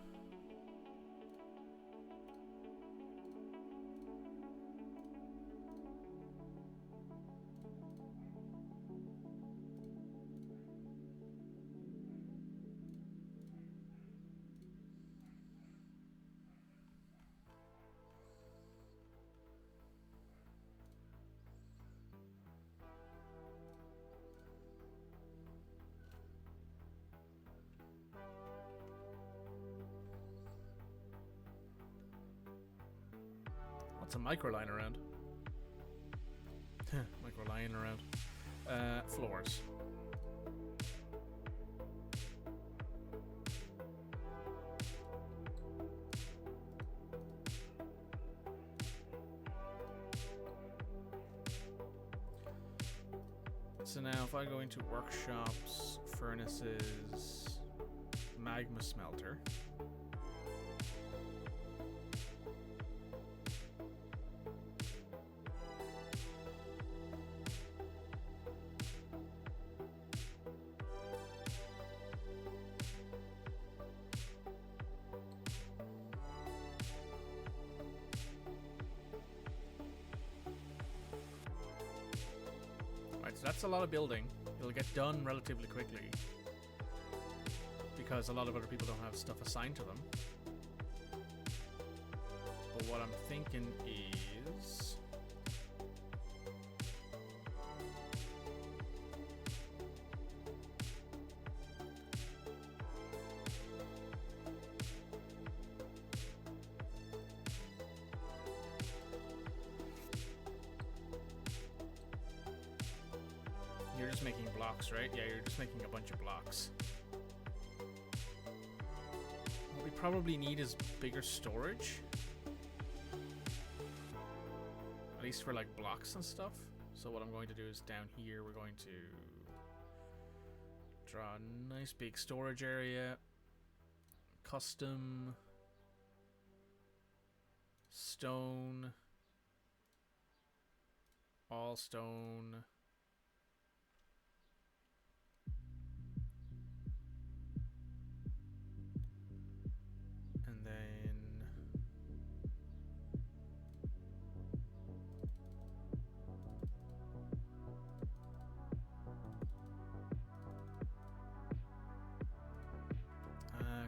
Lots of microline around. Microline around. Floors. So now if I go into workshops, furnaces, magma smelter. So that's a lot of building. It'll get done relatively quickly because a lot of other people don't have stuff assigned to them. But what I'm thinking is you're just making blocks, right? Yeah, you're just making a bunch of blocks. What we probably need is bigger storage. At least for like blocks and stuff. So what I'm going to do is down here we're going to draw a nice big storage area. Custom stone. All stone. And then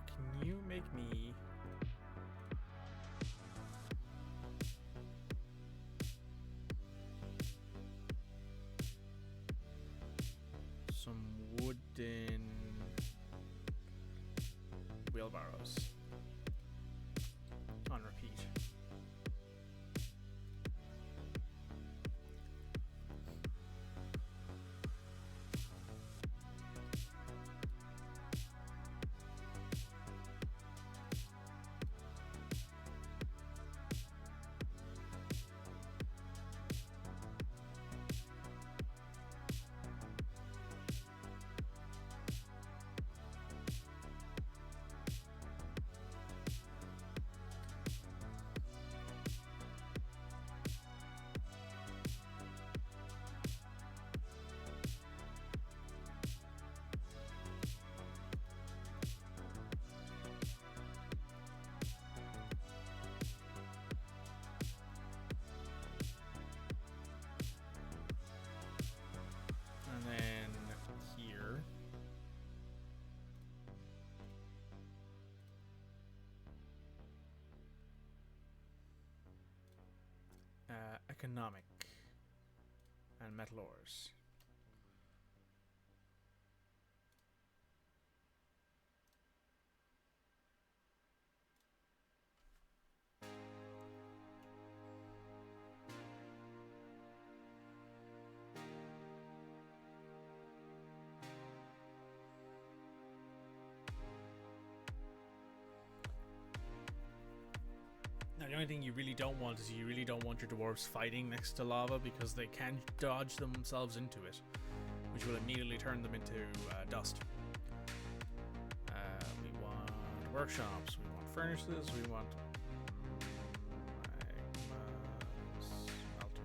can you make me some wooden wheelbarrows on repeat? economic, and metal ores. Now, the only thing you really don't want is you really don't want your dwarves fighting next to lava, because they can dodge themselves into it, which will immediately turn them into dust. We want workshops, we want furnaces, we want smelter.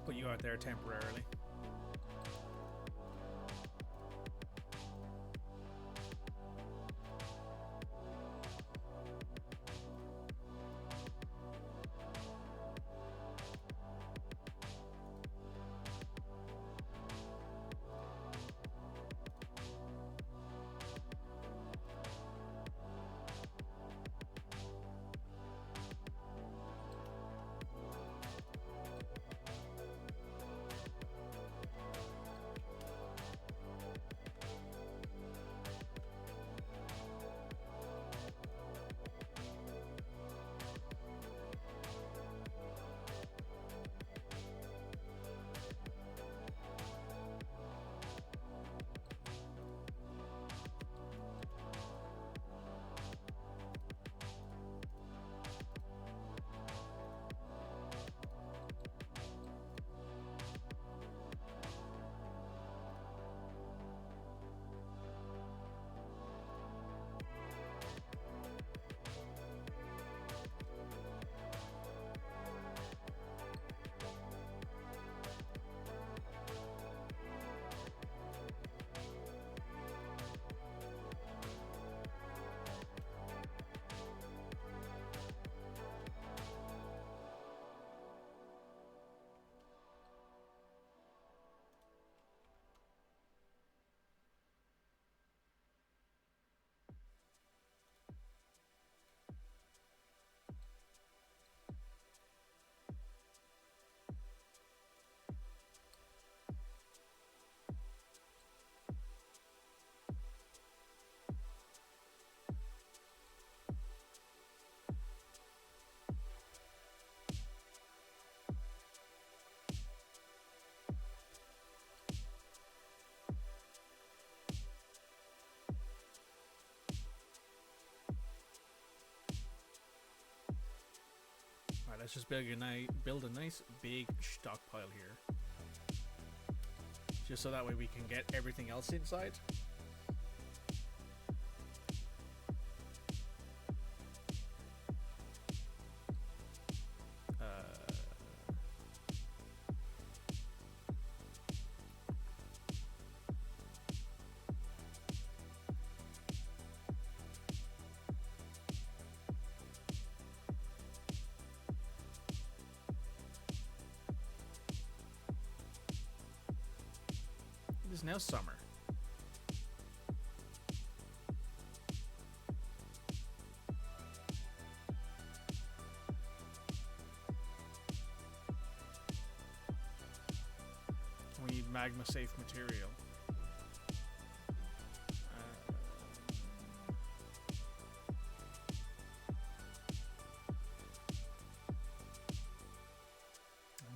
Put you out there temporarily. Let's just build a nice big stockpile here, just so that way we can get everything else inside. is now summer. We need magma safe material.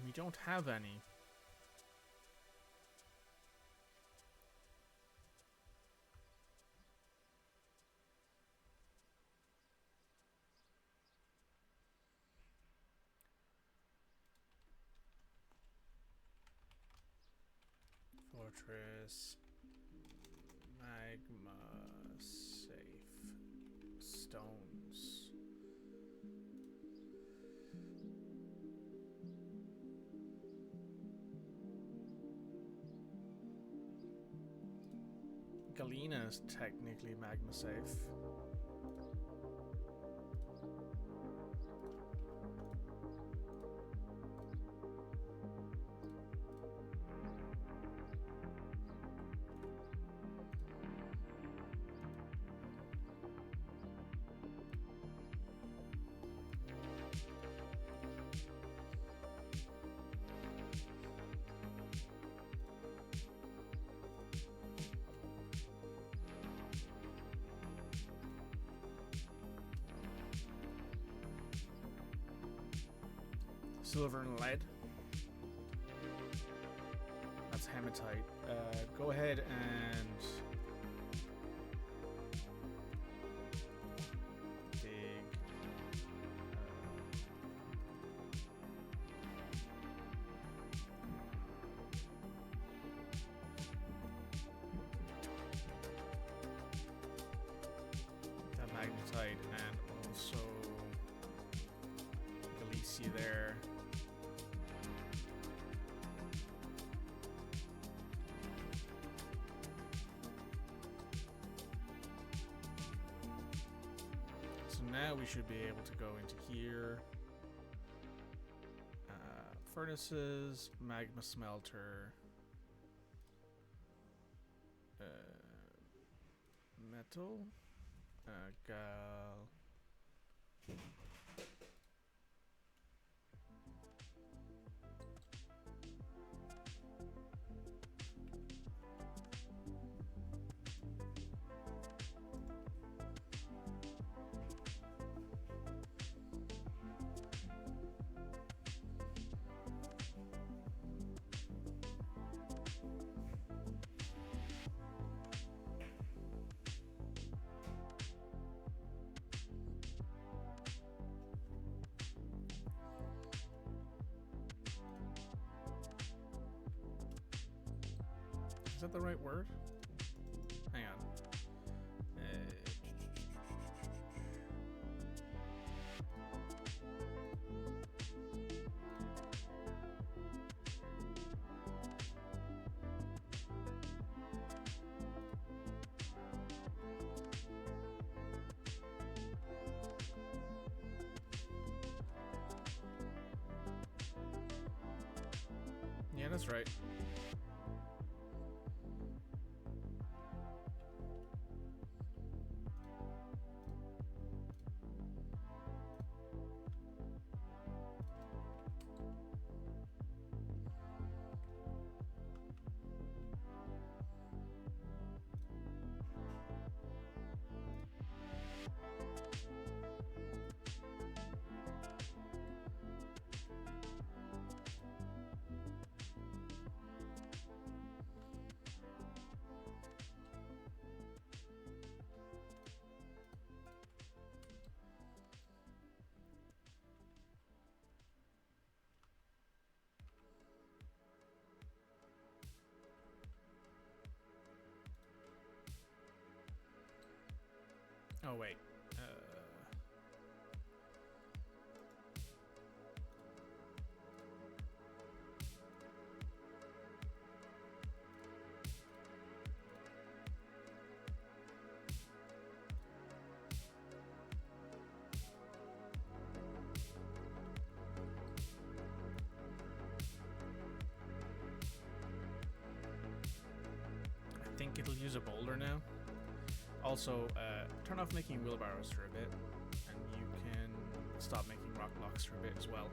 We don't have any. Fortress. Magma safe. Stones. Galena is technically magma safe. Silver and lead. That's hematite. Go ahead and dig. That magnetite and also Galicia there. Now we should be able to go into here. Furnaces, magma smelter, metal, gal. Is that the right word? Hang on. Yeah, that's right. Oh, wait. it'll use a boulder now. Also, turn off making wheelbarrows for a bit, and you can stop making rock blocks for a bit as well.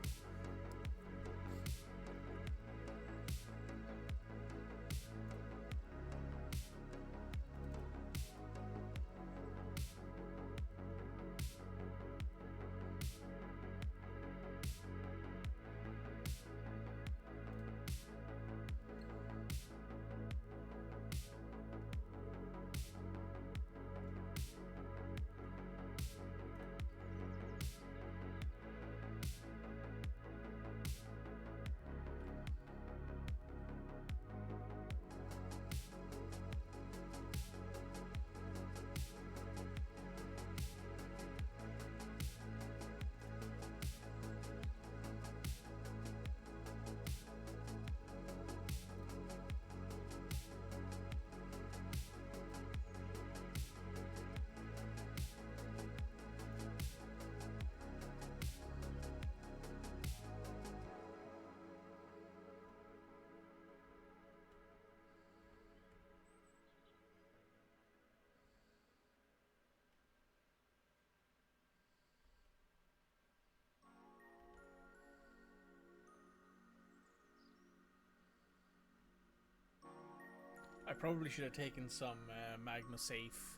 I probably should have taken some magma safe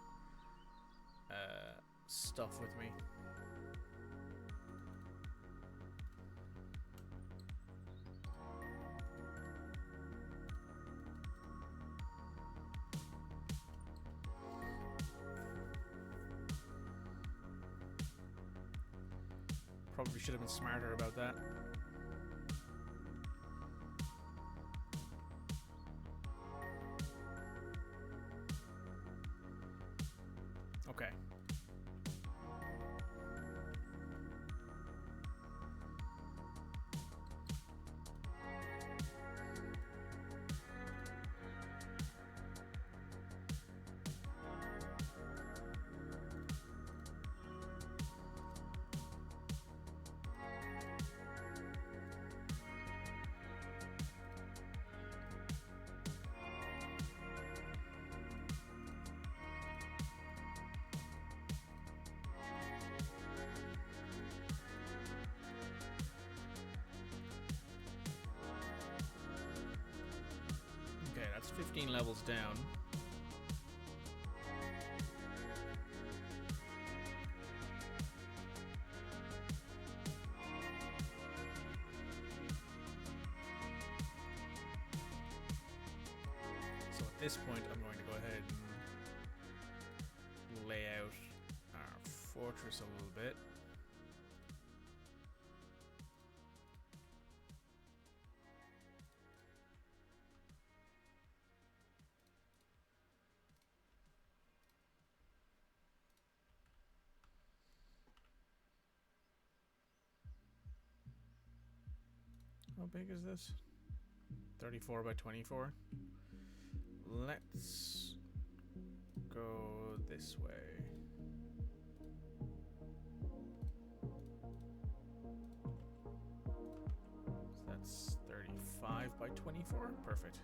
stuff with me. Probably should have been smarter about that. Okay. Okay, that's 15 levels down. So at this point, I'm going to go ahead and lay out our fortress a little bit. How big is this? 34 by 24. Let's go this way. So that's 35 by 24. Perfect.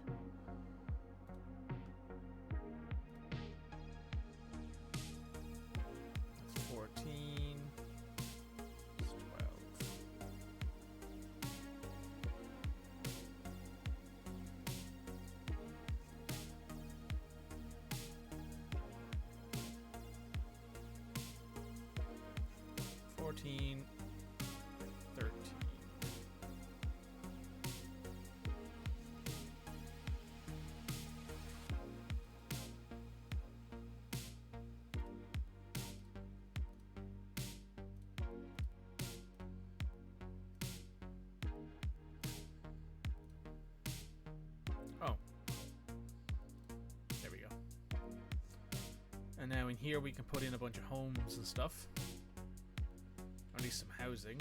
That's 14. That's 12. $14, 13. Oh. There we go. And now in here we can put in a bunch of homes and stuff. At least some housing.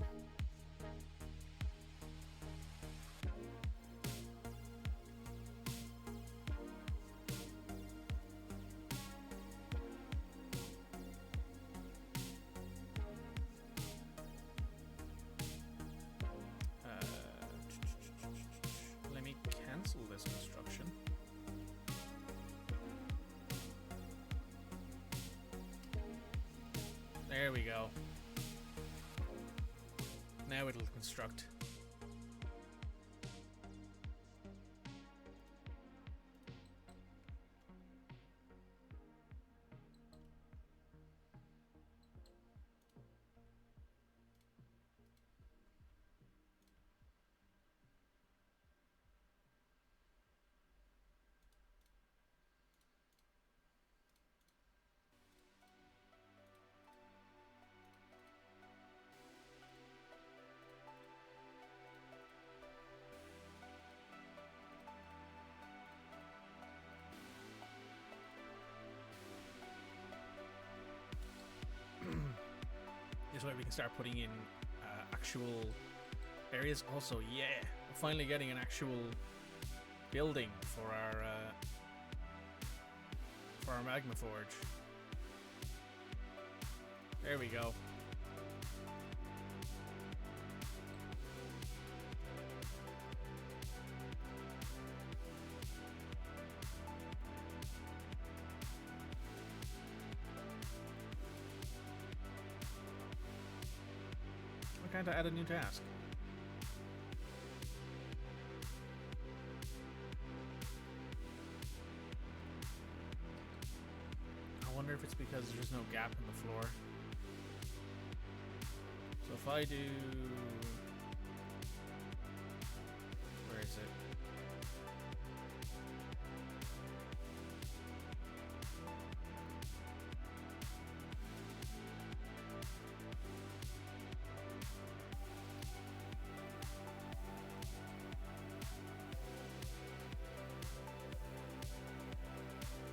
Let me cancel this construction. There we go. Now it'll construct. This way we can start putting in actual areas. Also, yeah, we're finally getting an actual building for our magma forge. There we go. I can't add a new task. I wonder if it's because there's no gap in the floor. So if I do... Where is it?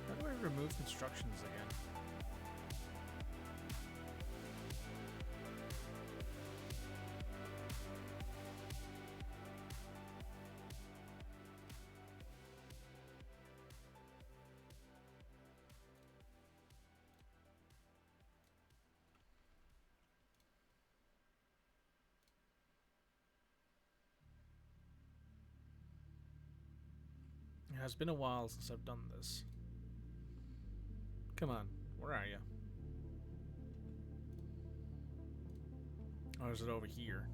How do I remove constructions again? It has been a while since I've done this. Come on, where are you? Or is it over here?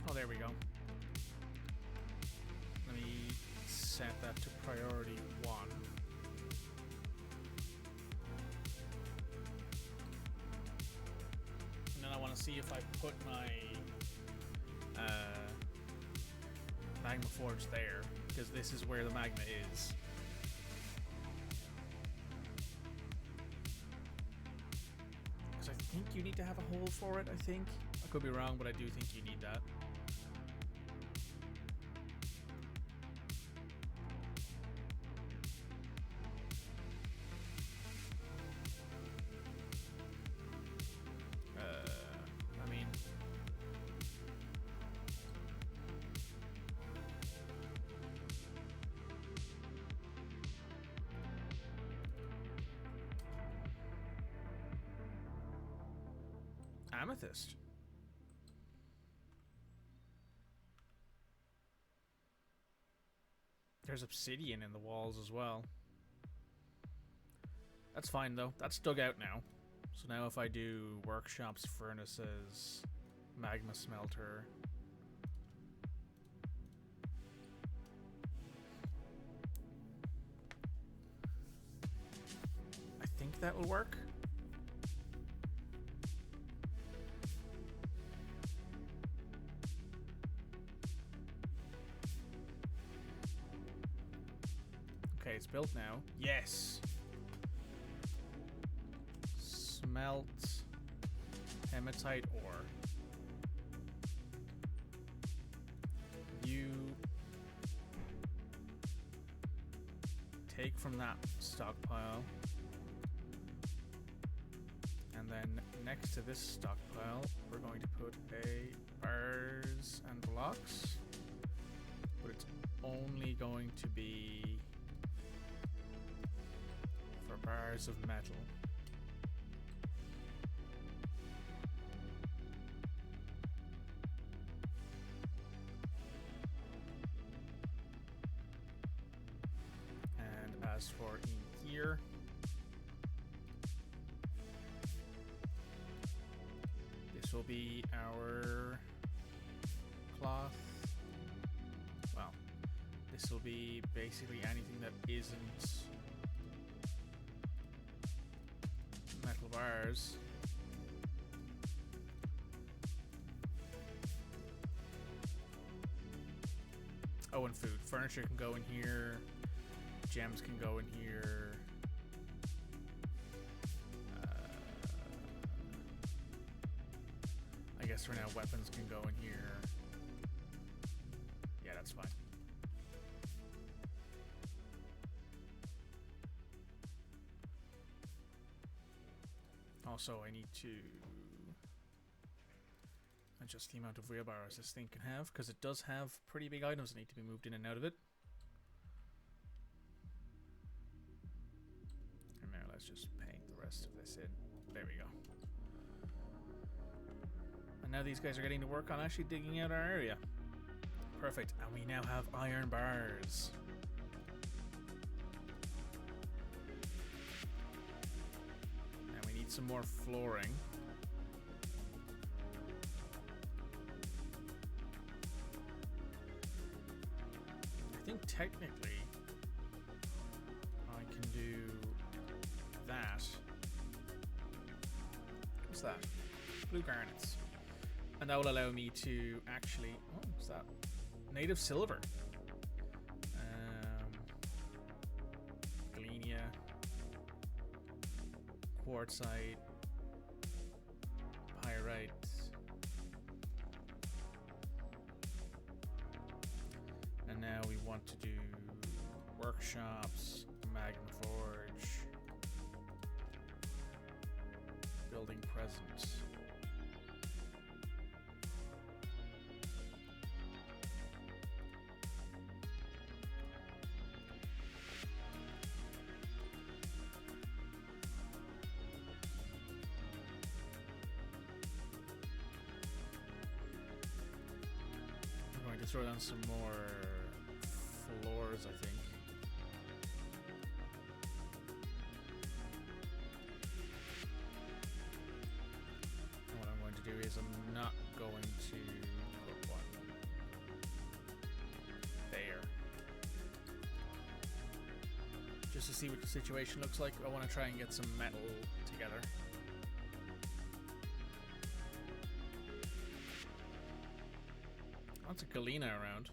Oh, there we go. Let me set that to priority 1. And then I want to see if I put my magma forge there, because this is where the magma is. Because I think you need to have a hole for it, I think. I could be wrong, but I do think you need that. I mean... Amethyst. There's obsidian in the walls as well. That's fine though. That's dug out now. So now if I do workshops, furnaces, magma smelter... I think that will work. Okay, it's built now. Yes! Smelt hematite ore. You take from that stockpile. And then next to this stockpile, we're going to put a bars and blocks. But it's only going to be for bars of metal. And as for in here, this will be our cloth. Well, this will be basically anything that isn't metal bars. Oh, and food. Furniture can go in here. Gems can go in here. I guess for now weapons can go in here. Yeah, that's fine. Also, I need to adjust the amount of wheelbarrows this thing can have, because it does have pretty big items that need to be moved in and out of it. And now let's just paint the rest of this in. There we go. And now these guys are getting to work on actually digging out our area. Perfect. And we now have iron bars. And we need some more flooring. I think technically I can do that. What's that? Blue garnets. And that will allow me to actually... Oh, what's that? Native silver. Galenia. Quartzite. Pyrite. And now we want to do workshops, magma forge, building present. I'm going to throw down some more floors, I think. And what I'm going to do is I'm not going to put one there. Just to see what the situation looks like. I want to try and get some metal together. Lots of galena around.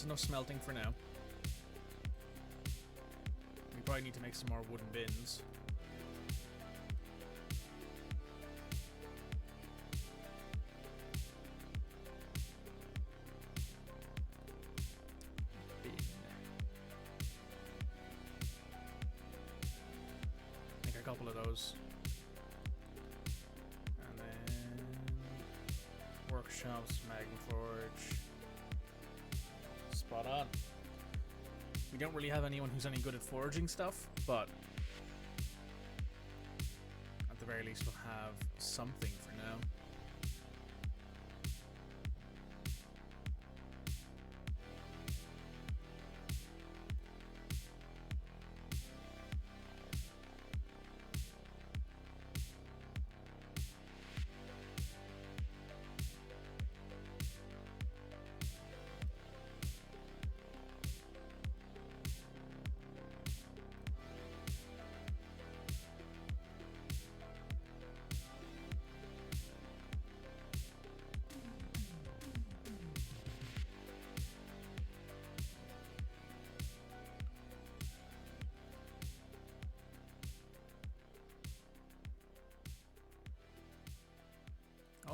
Enough smelting for now. We probably need to make some more wooden bins. Bin. Make a couple of those. And then workshops, magma forge. Spot on. We don't really have anyone who's any good at forging stuff, but at the very least we'll have something for now.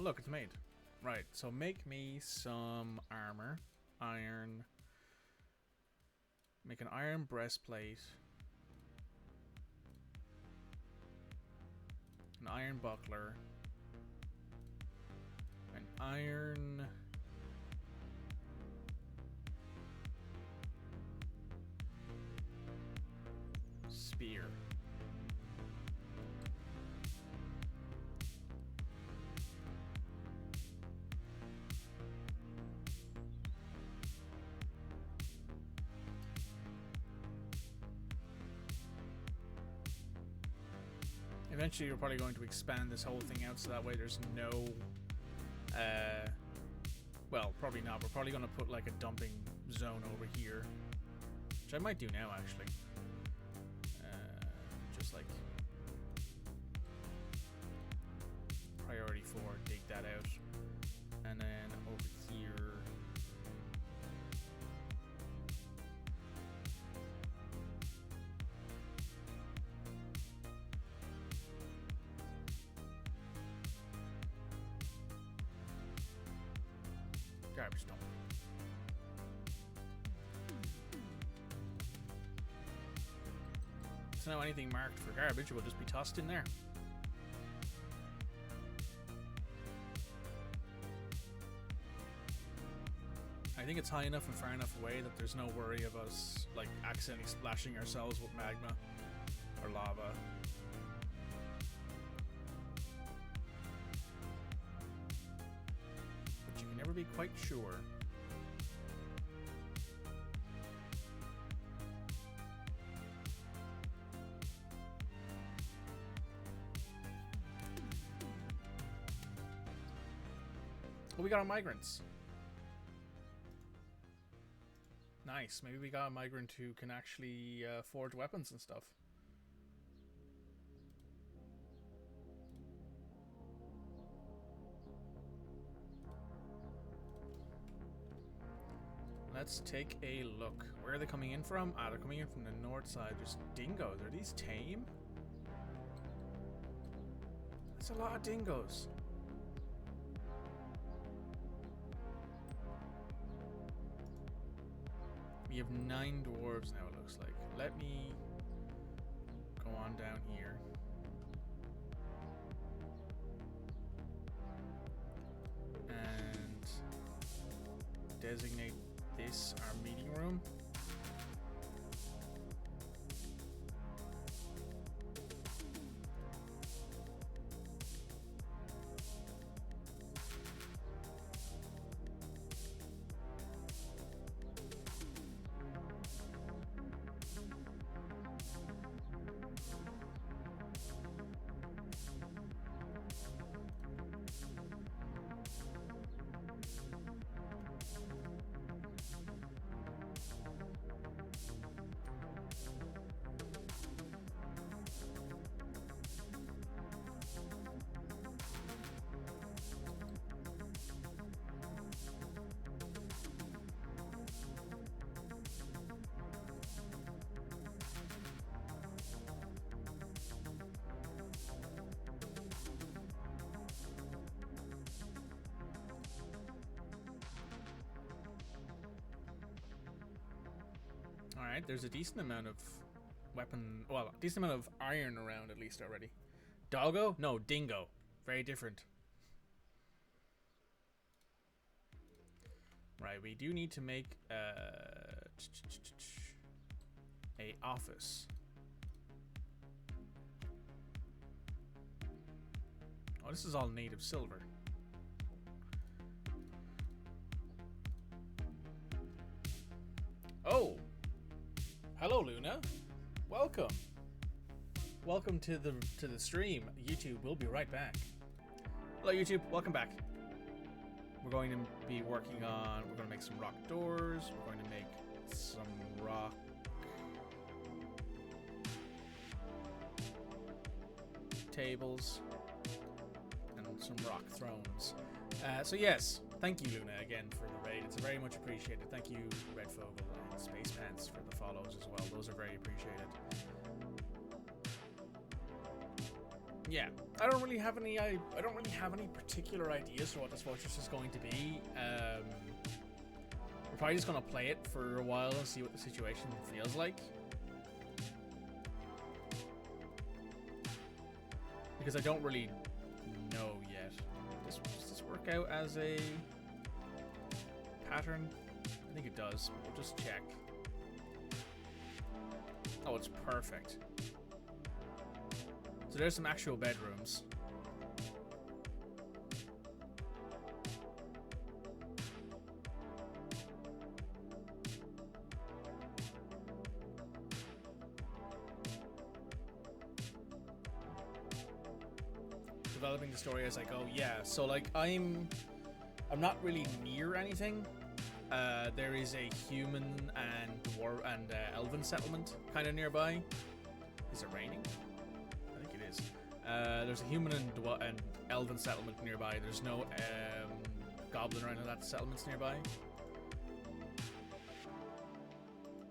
Oh, look, it's made. Right, so make me some armor. Iron. Make an iron breastplate. An iron buckler. An iron... spear. Eventually, we're probably going to expand this whole thing out so that way there's no... well, probably not. We're probably going to put like a dumping zone over here. Which I might do now, actually. Just like... priority 4, dig that out. And then over here... garbage dump. So now anything marked for garbage will just be tossed in there. I think it's high enough and far enough away that there's no worry of us like accidentally splashing ourselves with magma or lava. But you can never be quite sure. Well, we got our migrants. Nice. Maybe we got a migrant who can actually forge weapons and stuff. Let's take a look. Where are they coming in from? Ah, they're coming in from the north side. There's dingoes. Are these tame? That's a lot of dingoes. We have 9 dwarves now, it looks like. Let me go on down here. And designate this our meeting room. Alright, there's a decent amount of weapon, well, a decent amount of iron around at least already. Doggo? No, dingo. Very different. Right, we do need to make a office. Oh, this is all native silver. Oh! Hello, Luna. Welcome. Welcome to the stream. YouTube, we'll be right back. Hello, YouTube. Welcome back. We're going to be working on. We're going to make some rock doors. We're going to make some rock tables and some rock thrones. So yes, thank you, Luna, again for the raid. It's very much appreciated. Thank you, Red Fogel and Space Pants for the follows as well. Those are very appreciated. yeah, I don't really have any particular ideas for what this fortress is going to be. We're probably just gonna play it for a while and see what the situation feels like. Because I don't really know yet. Does this work out as a pattern? I think it does. We'll just check. Oh, it's perfect. So there's some actual bedrooms. Developing the story as I go. Yeah, so like I'm not really near anything. There is a human and dwarf and elven settlement kind of nearby. Is it raining? I think it is. There's a human and elven settlement nearby. There's no goblin or any of that settlements nearby.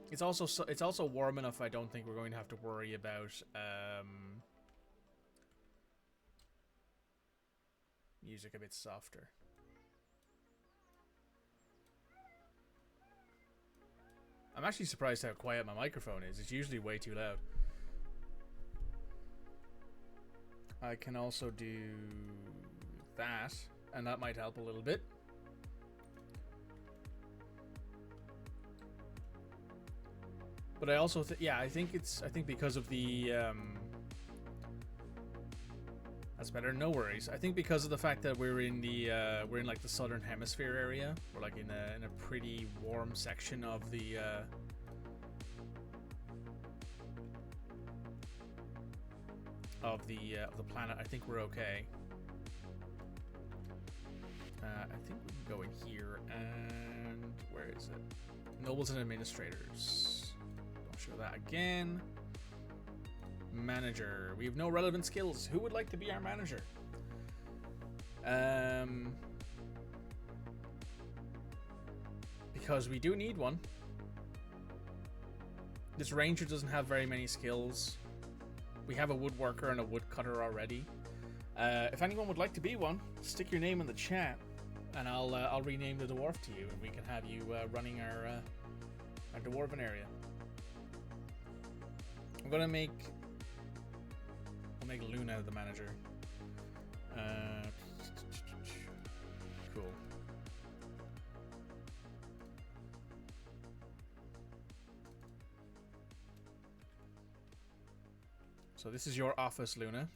It's also warm enough. I don't think we're going to have to worry about music a bit softer. I'm actually surprised how quiet my microphone is. It's usually way too loud. I can also do that, and that might help a little bit. But I also I think because of the that's better. No worries. I think because of the fact that we're in like the southern hemisphere area, we're like in a pretty warm section of the planet. I think we're okay. I think we can go in here and where is it? Nobles and administrators. Don't show that again. Manager. We have no relevant skills. Who would like to be our manager? Because we do need one. This ranger doesn't have very many skills. We have a woodworker and a woodcutter already. If anyone would like to be one, stick your name in the chat, and I'll rename the dwarf to you, and we can have you running our dwarven area. I'm gonna make Luna the manager. Cool. So this is your office, Luna.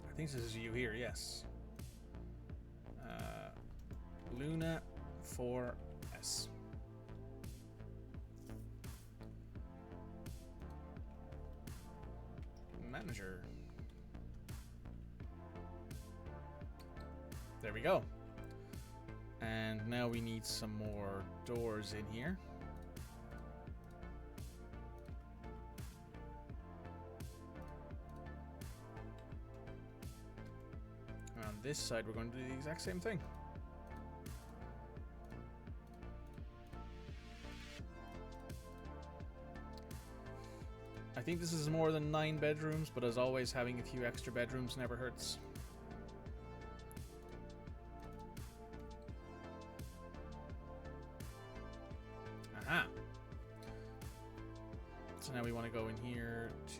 I think this is you here, yes. Luna 4S. Manager. There we go. And now we need some more doors in here. On this side, we're going to do the exact same thing. I think this is more than 9 bedrooms, but as always, having a few extra bedrooms never hurts. Aha! So now we want to go in here to...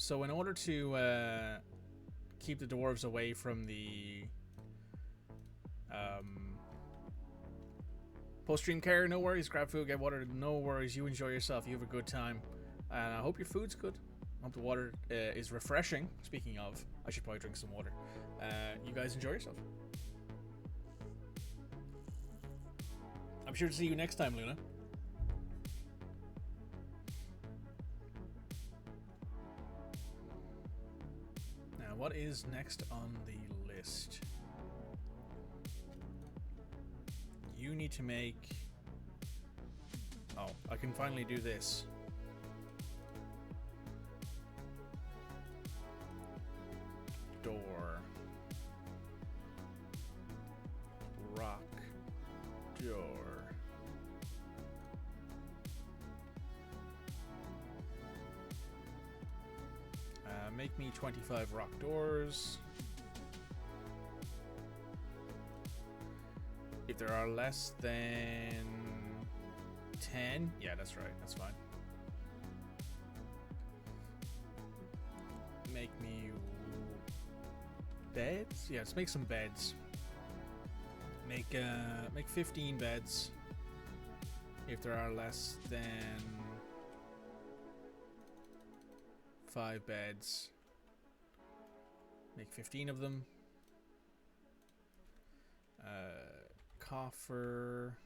So in order to keep the dwarves away from the post-stream care, no worries. Grab food, get water, no worries. You enjoy yourself. You have a good time. And I hope your food's good. I hope the water is refreshing. Speaking of, I should probably drink some water. You guys enjoy yourself. I'm sure to see you next time, Luna. Now, what is next on the list? You need to make... Oh, I can finally do this. Door. Rock. Door. Make me 25 rock doors. If there are less than 10, yeah, that's right, that's fine. Make me beds? Yeah, let's make some beds. Make 15 beds. If there are less than 5 beds, make 15 of them. Coffer.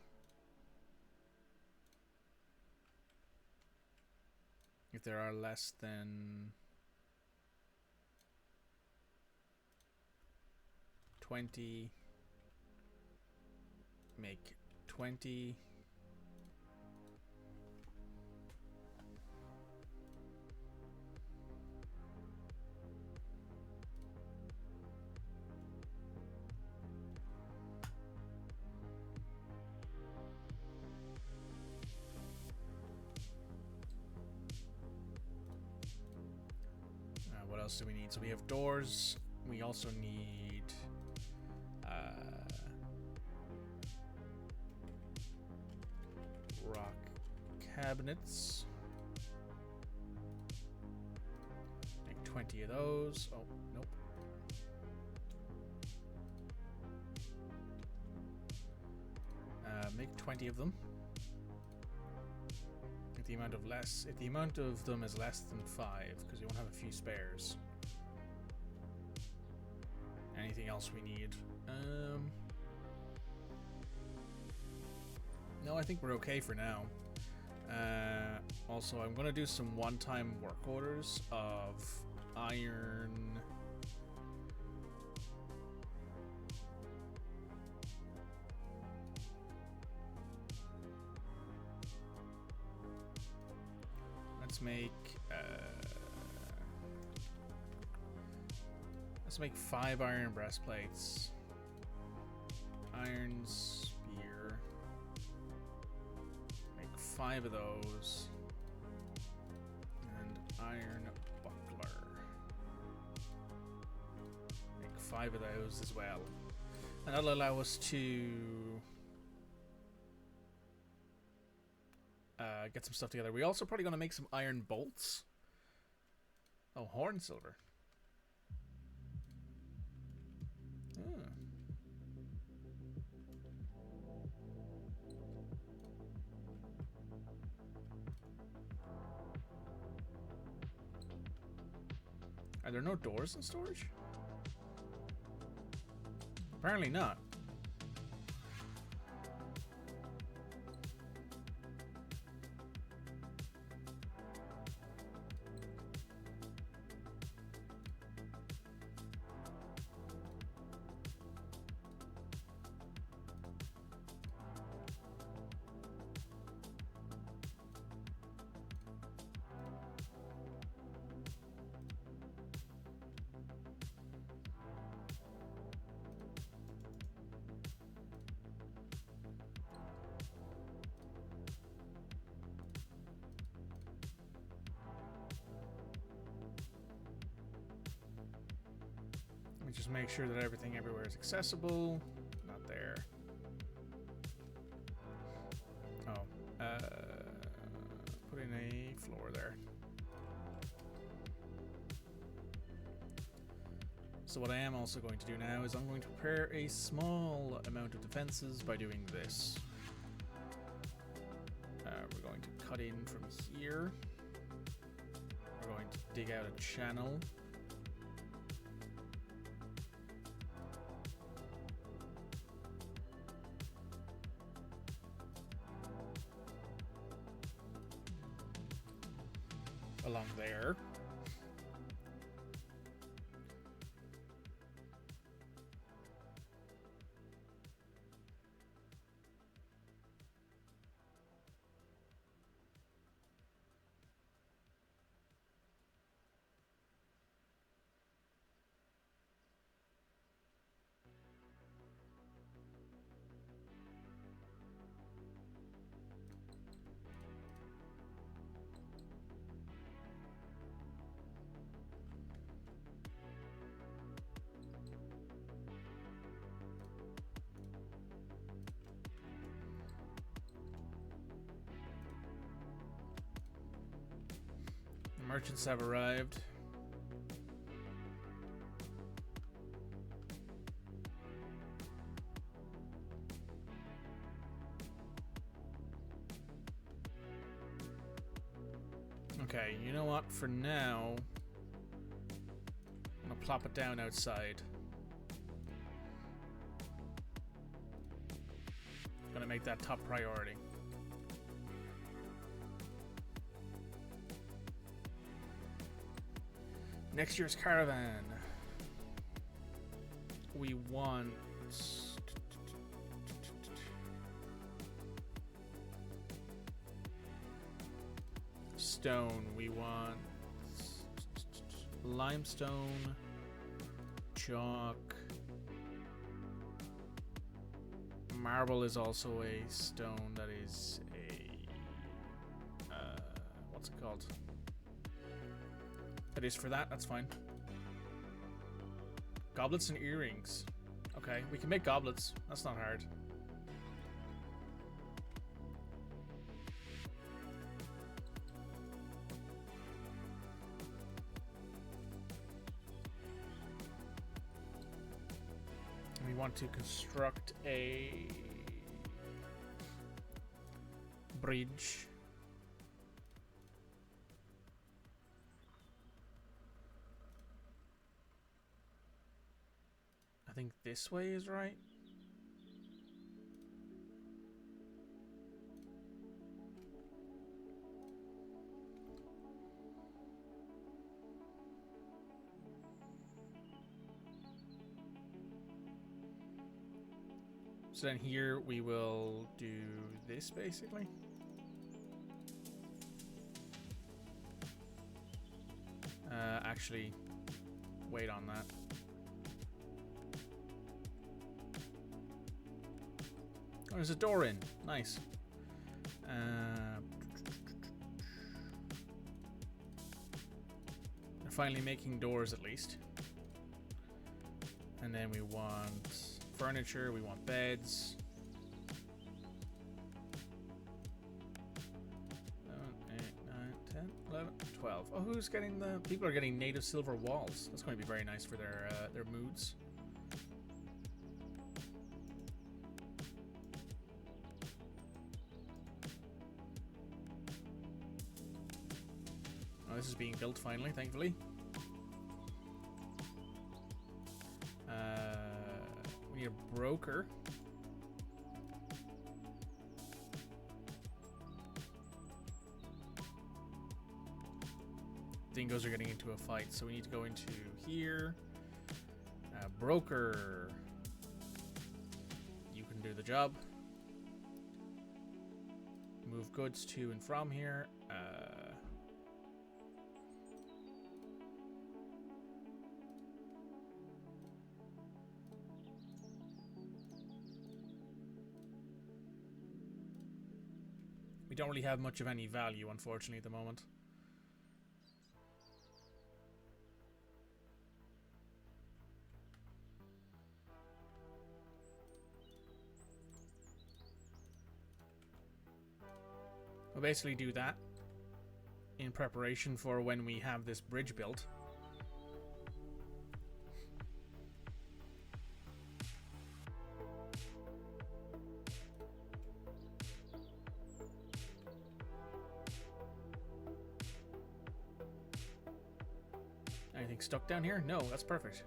If there are less than 20, make 20. What else do we need? So we have doors. We also need rock cabinets. Make 20 of those. Oh, nope. Make 20 of them. If the amount of them is less than 5, because we won't have a few spares. Anything else we need? No, I think we're okay for now. Also, I'm gonna do some one-time work orders of iron. Let's make 5 iron breastplates. Iron spear. Make 5 of those. And iron buckler. Make 5 of those as well. And that'll allow us to get some stuff together. We're also probably going to make some iron bolts. Oh, horn silver. Are there no doors in storage? Apparently not. Just make sure that everything everywhere is accessible. Not there. Oh, put in a floor there. So what I am also going to do now is I'm going to prepare a small amount of defenses by doing this. We're going to cut in from here. We're going to dig out a channel. Along there. Merchants have arrived. Okay, you know what? For now, I'm gonna plop it down outside. Gonna make that top priority. Next year's caravan. We want stone. We want limestone, chalk. Marble is also a stone that is a what's it called? That is for that, that's fine. Goblets and earrings. Okay, we can make goblets. That's not hard. We want to construct a bridge. I think this way is right. So then here we will do this basically. Actually, wait on that. Oh, there's a door in. Nice. They're finally making doors at least. And then we want furniture, we want beds. 7, 8, 9, 10, 11, 12. Oh, who's getting the... People are getting native silver walls. That's going to be very nice for their moods. Oh, this is being built finally, thankfully. We need a broker. Dingoes are getting into a fight, so we need to go into here. Broker. You can do the job. Move goods to and from here. We don't really have much of any value, unfortunately, at the moment. We'll basically do that in preparation for when we have this bridge built. Anything stuck down here? No, that's perfect.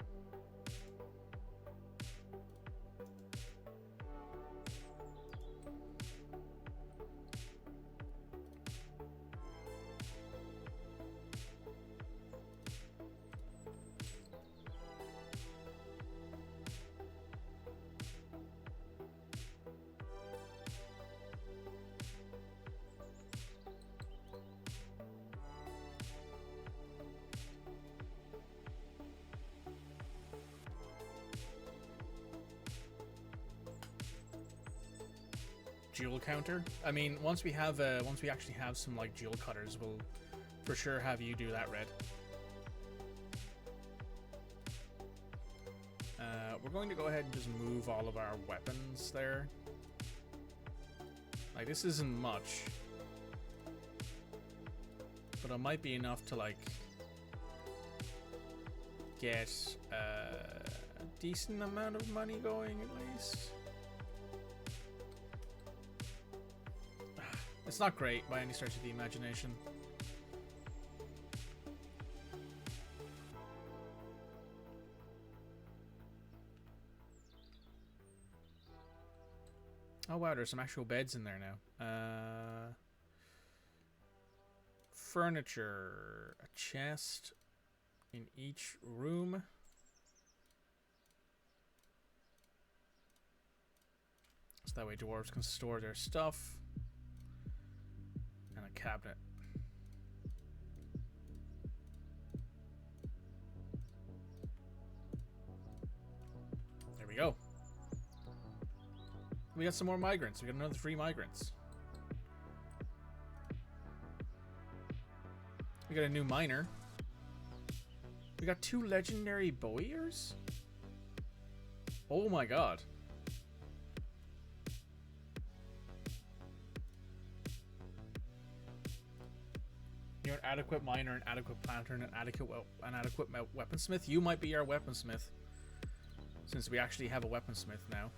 Jewel counter. I mean, once we actually have some like jewel cutters, we'll for sure have you do that, Red. We're going to go ahead and just move all of our weapons there. Like, this isn't much, but it might be enough to like get a decent amount of money going at least. It's not great by any stretch of the imagination. Oh wow, there's some actual beds in there now. Furniture, a chest in each room. So that way dwarves can store their stuff. And a cabinet. There we go. We got some more migrants. We got another 3 migrants. We got a new miner. We got 2 legendary bowyers? Oh my god. You're an adequate miner, an adequate planter, and an adequate weaponsmith. You might be our weaponsmith, since we actually have a weaponsmith now.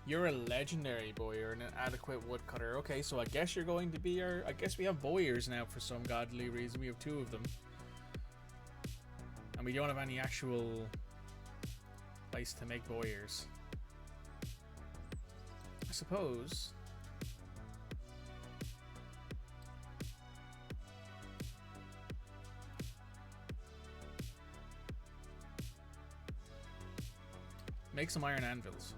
You're a legendary bowyer and an adequate woodcutter. Okay, so I guess you're going to be our... I guess we have bowyers now for some godly reason. We have 2 of them. And we don't have any actual place to make bowyers. I suppose... make some iron anvils.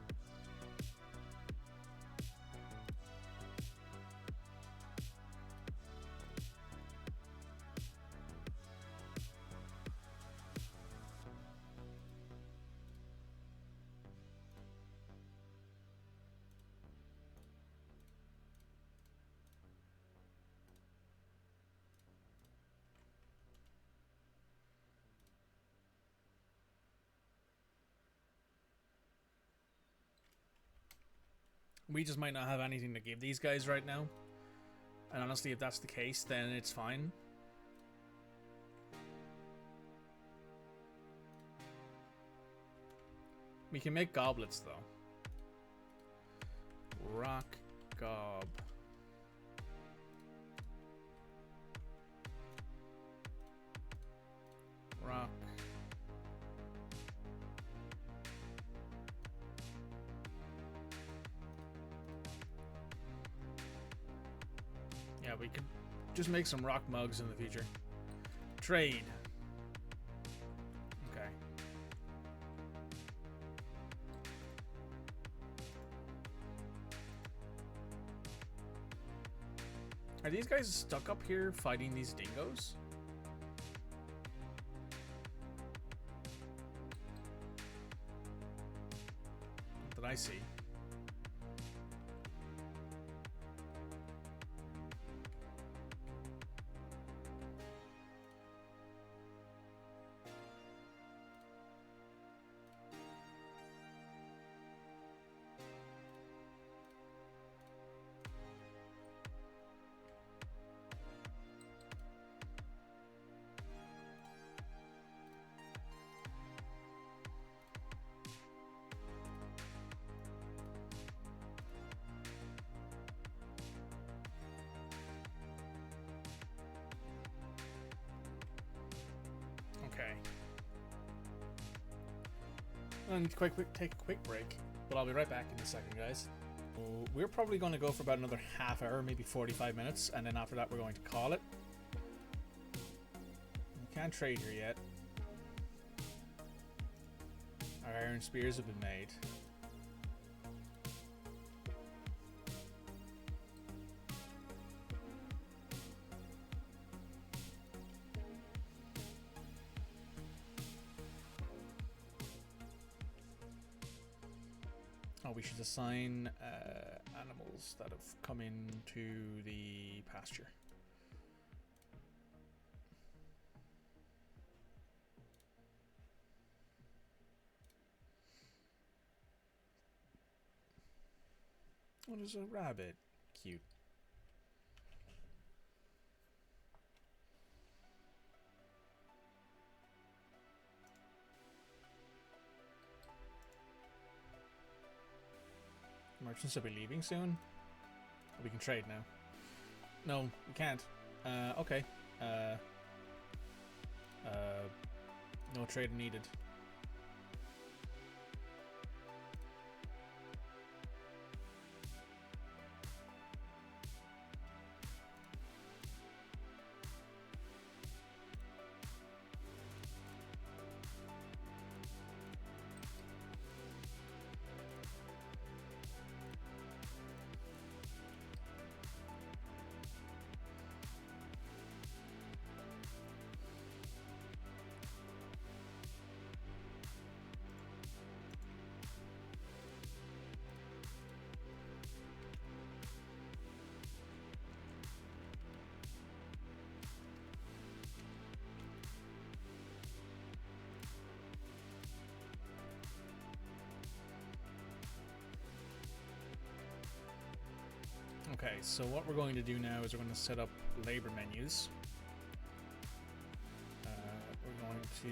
We just might not have anything to give these guys right now. And honestly, if that's the case, then it's fine. We can make goblets, though. Rock gob. Rock. Yeah, we could just make some rock mugs in the future. Trade. Okay. Are these guys stuck up here fighting these dingoes? What did I see? I need to take a quick break, but I'll be right back in a second, guys. So we're probably going to go for about another half hour, maybe 45 minutes, and then after that we're going to call it. We can't trade here yet. Our iron spears have been made. Oh, we should assign animals that have come into the pasture. What is a rabbit? Cute. Merchants will be leaving soon. We can trade now. No, we can't. Okay. No trade needed. Okay, so what we're going to do now is we're going to set up labor menus. We're going to...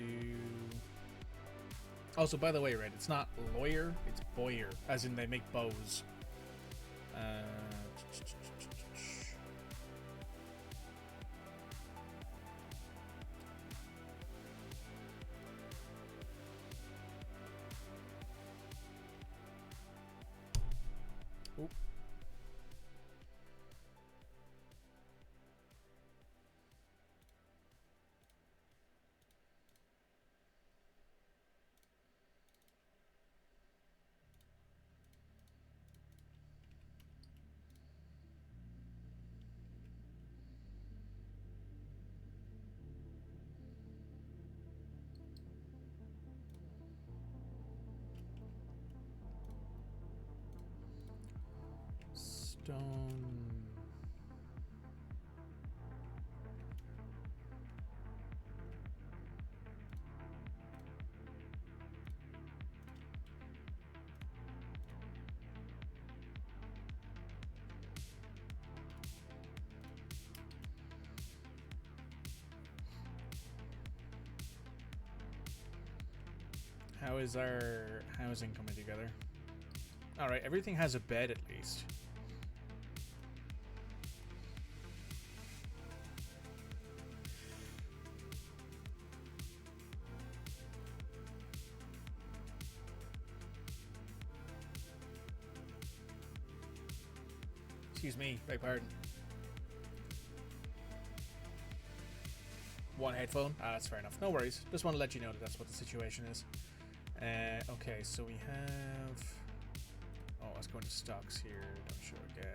Also, by the way, Red, it's not lawyer, it's boyer, as in they make bows. Oop. Stone. How is our housing coming together? Alright, everything has a bed at least. Excuse me, beg pardon. One headphone? Ah, that's fair enough. No worries. Just want to let you know that that's what the situation is. Okay, so we have... Oh, let's go into stocks here. Don't show again.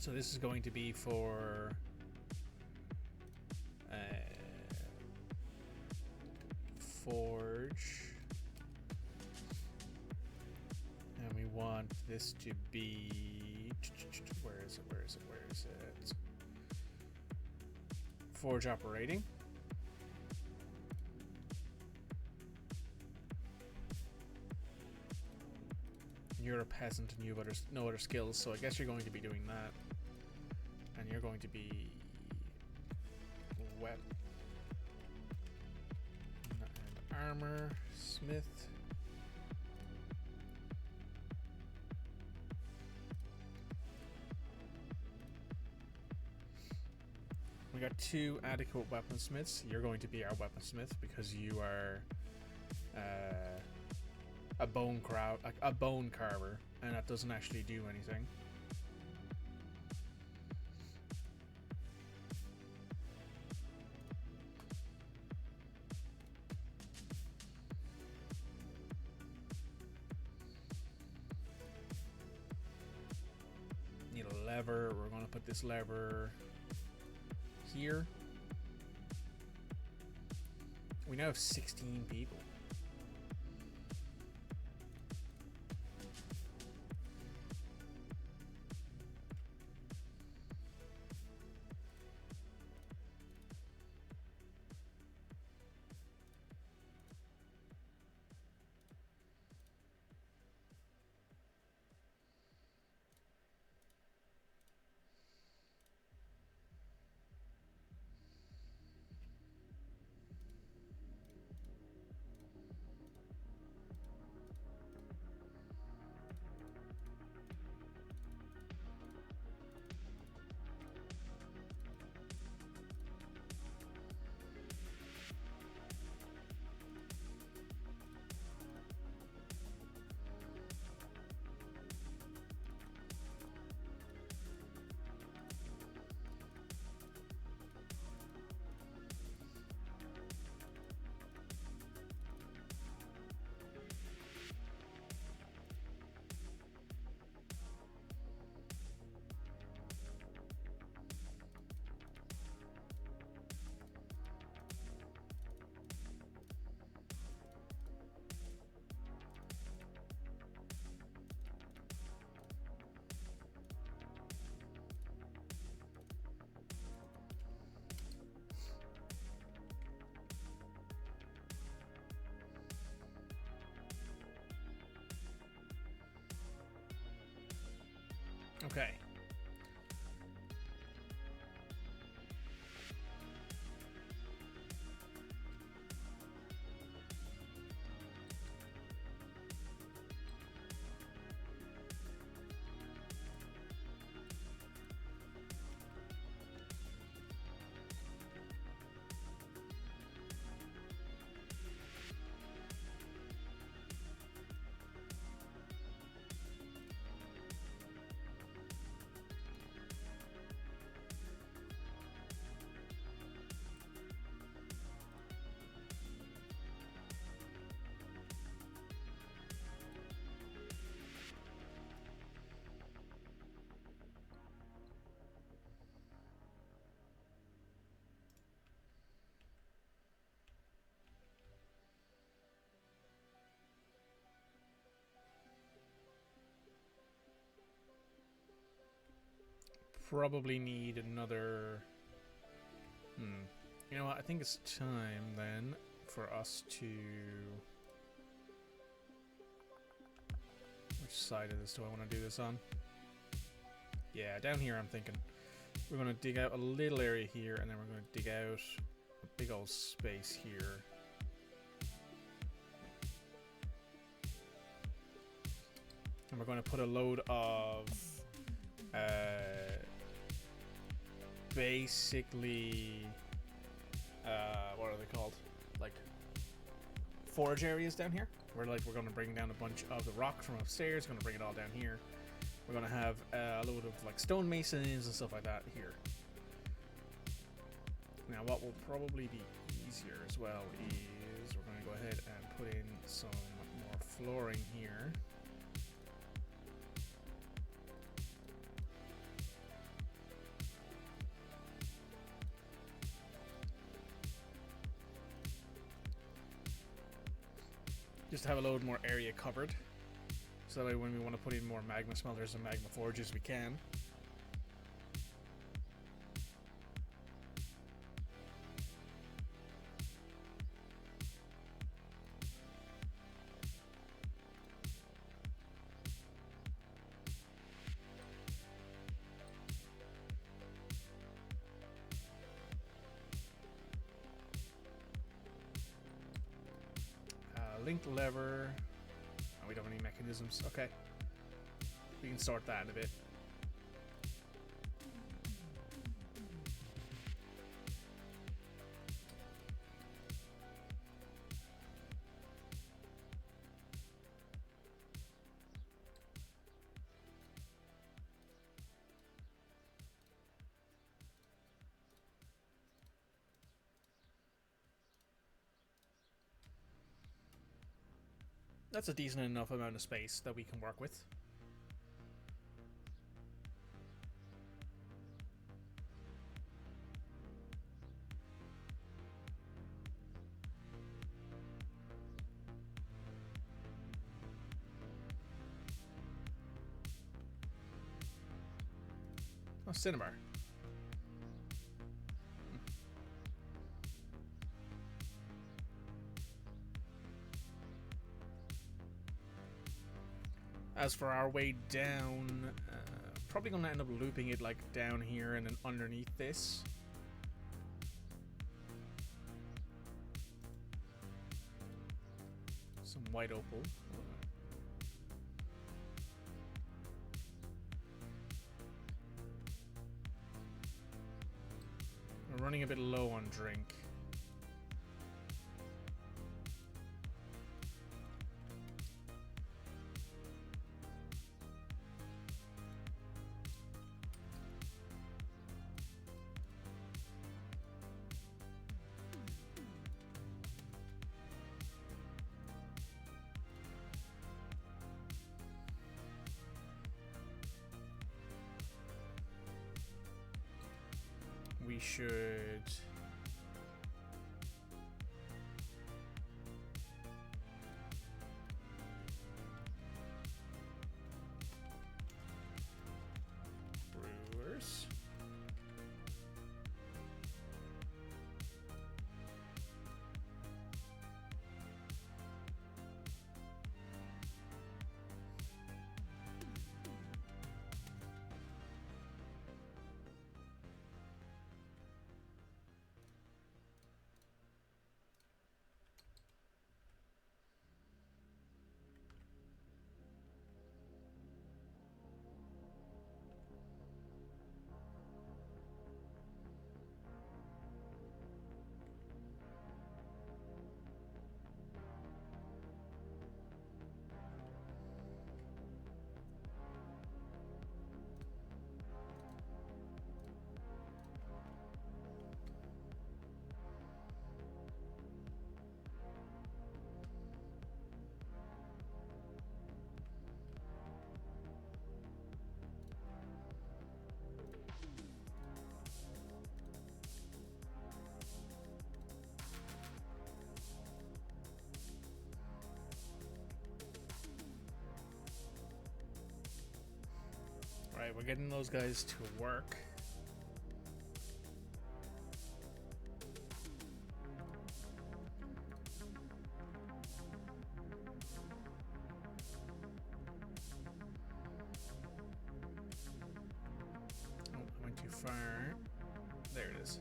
So this is going to be for forge, and we want this to be, where is it? Forge operating. You're a peasant and you have no other skills, so I guess you're going to be doing that. And you're going to be wet and armor, smith. We got 2 adequate weaponsmiths. You're going to be our weaponsmith because you are a bone carver, and that doesn't actually do anything. Need a lever. We're going to put this lever here. We now have 16 people. Okay. Probably need another... You know what? I think it's time then for us to... Which side of this do I want to do this on? Yeah, down here I'm thinking. We're going to dig out a little area here, and then we're going to dig out a big old space here. And we're going to put a load of... basically, what are they called? Like forage areas down here. We're going to bring down a bunch of the rock from upstairs. Going to bring it all down here. We're going to have a load of like stonemasons and stuff like that here. Now, what will probably be easier as well is we're going to go ahead and put in some more flooring here. just to have a load more area covered. So that way when we want to put in more magma smelters and magma forges, we can. Link lever. Oh, we don't have any mechanisms. Okay. We can sort that in a bit. That's a decent enough amount of space that we can work with. Oh, cinema. As for our way down, probably gonna end up looping it like down here and then underneath this. Some white opal. We're running a bit low on drink. We should brewers. Right, we're getting those guys to work. Oh, I went too far. There it is.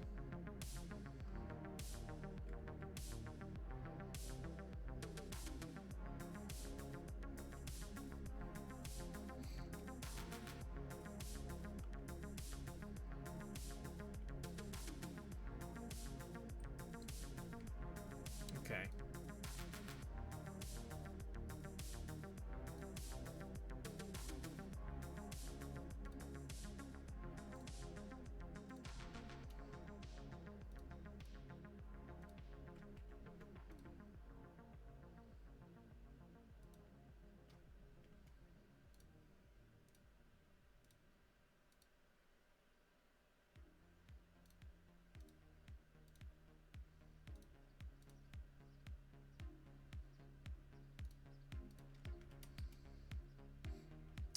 Okay.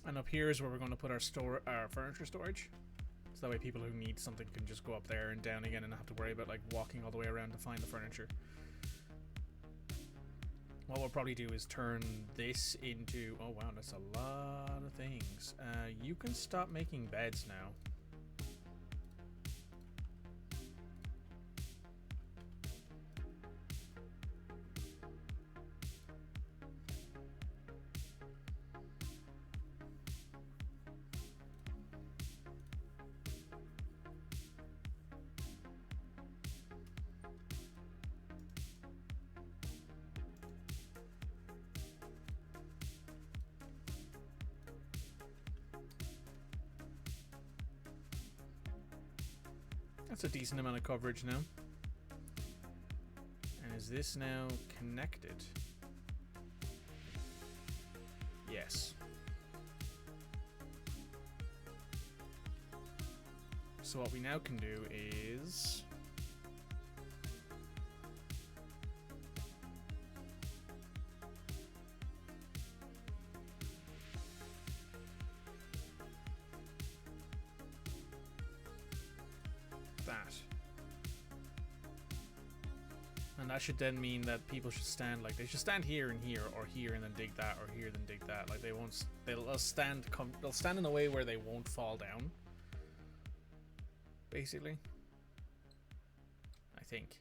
And up here is where we're going to put our furniture storage. So that way people who need something can just go up there and down again and not have to worry about like walking all the way around to find the furniture. What we'll probably do is turn this into... Oh wow, that's a lot of things. You can stop making beds now. That's a decent amount of coverage now. And is this now connected? Yes. So what we now can do is... that. And that should then mean that people should stand like they should stand here and here, or here and then dig that, or here then dig that. Like they won't. They'll stand in a way where they won't fall down. Basically, I think.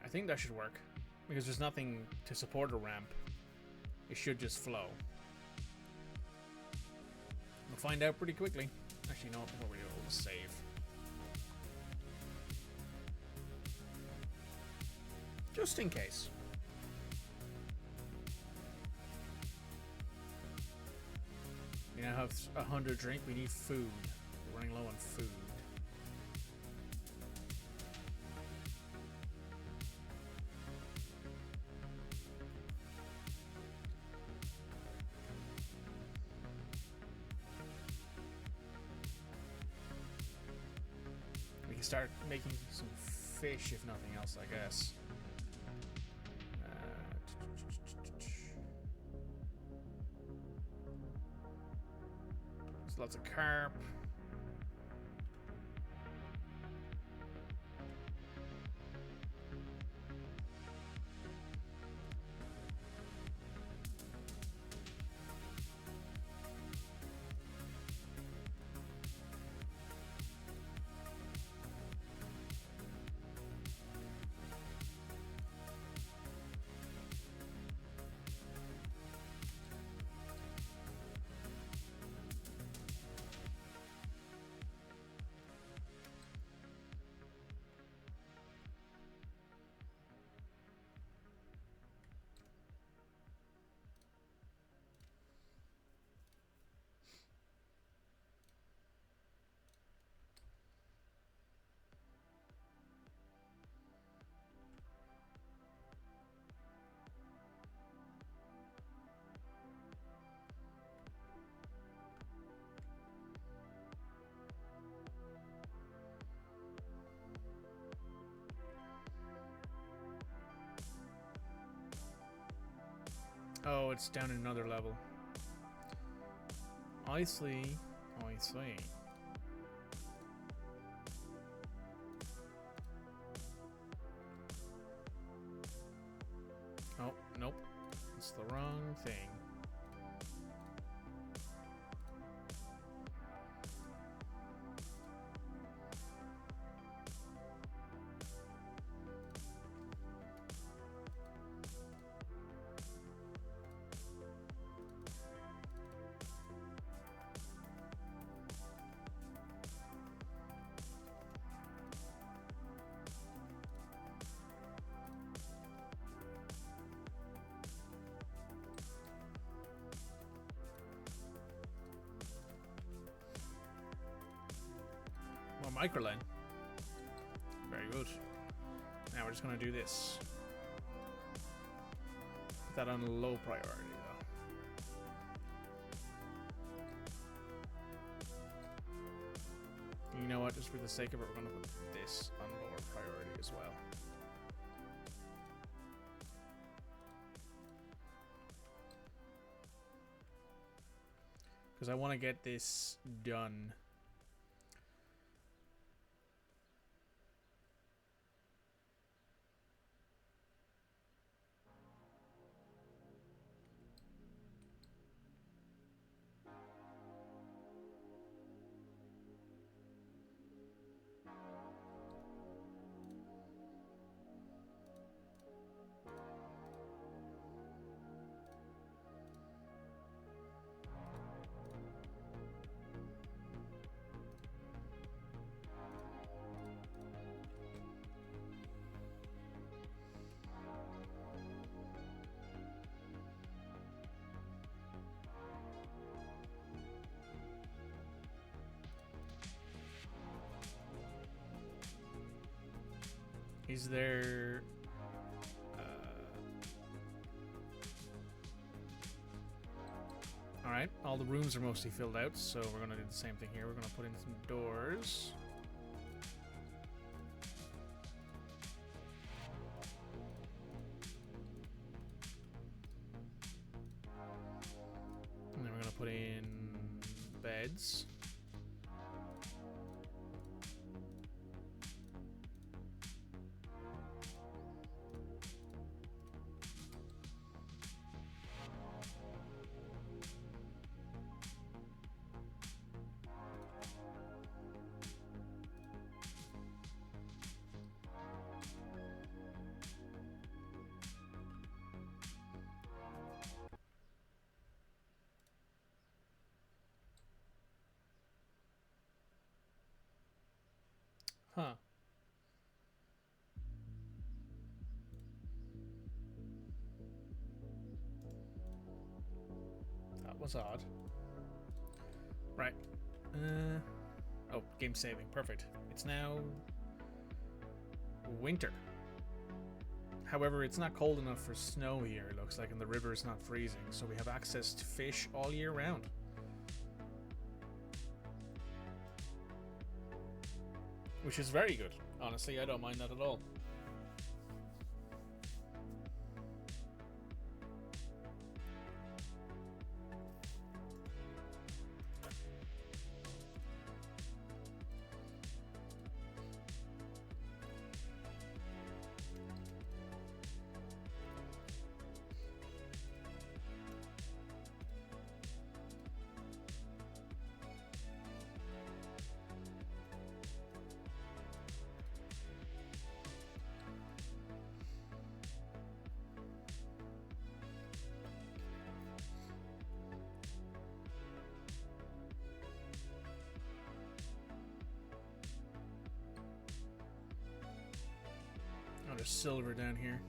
I think that should work, because there's nothing to support a ramp. It should just flow. We'll find out pretty quickly. Actually, no, before we do, we'll just save. Just in case. We now have 100 drink. We need food. We're running low on food. Start making some fish, if nothing else, I guess. There's lots of carp. Oh, it's down another level. I see. I see. Oh, nope. It's the wrong thing. Microline. Very good. Now we're just going to do this. Put that on low priority, though. You know what? Just for the sake of it, we're going to put this on lower priority as well. Because I want to get this done. Is there... Alright, all the rooms are mostly filled out, so we're going to do the same thing here. We're going to put in some doors. And then we're going to put in beds. Huh. That was odd. Right. Oh, game saving. Perfect. It's now winter. However, it's not cold enough for snow here, it looks like, and the river is not freezing, so we have access to fish all year round. Which is very good. Honestly, I don't mind that at all. Oh, there's silver down here.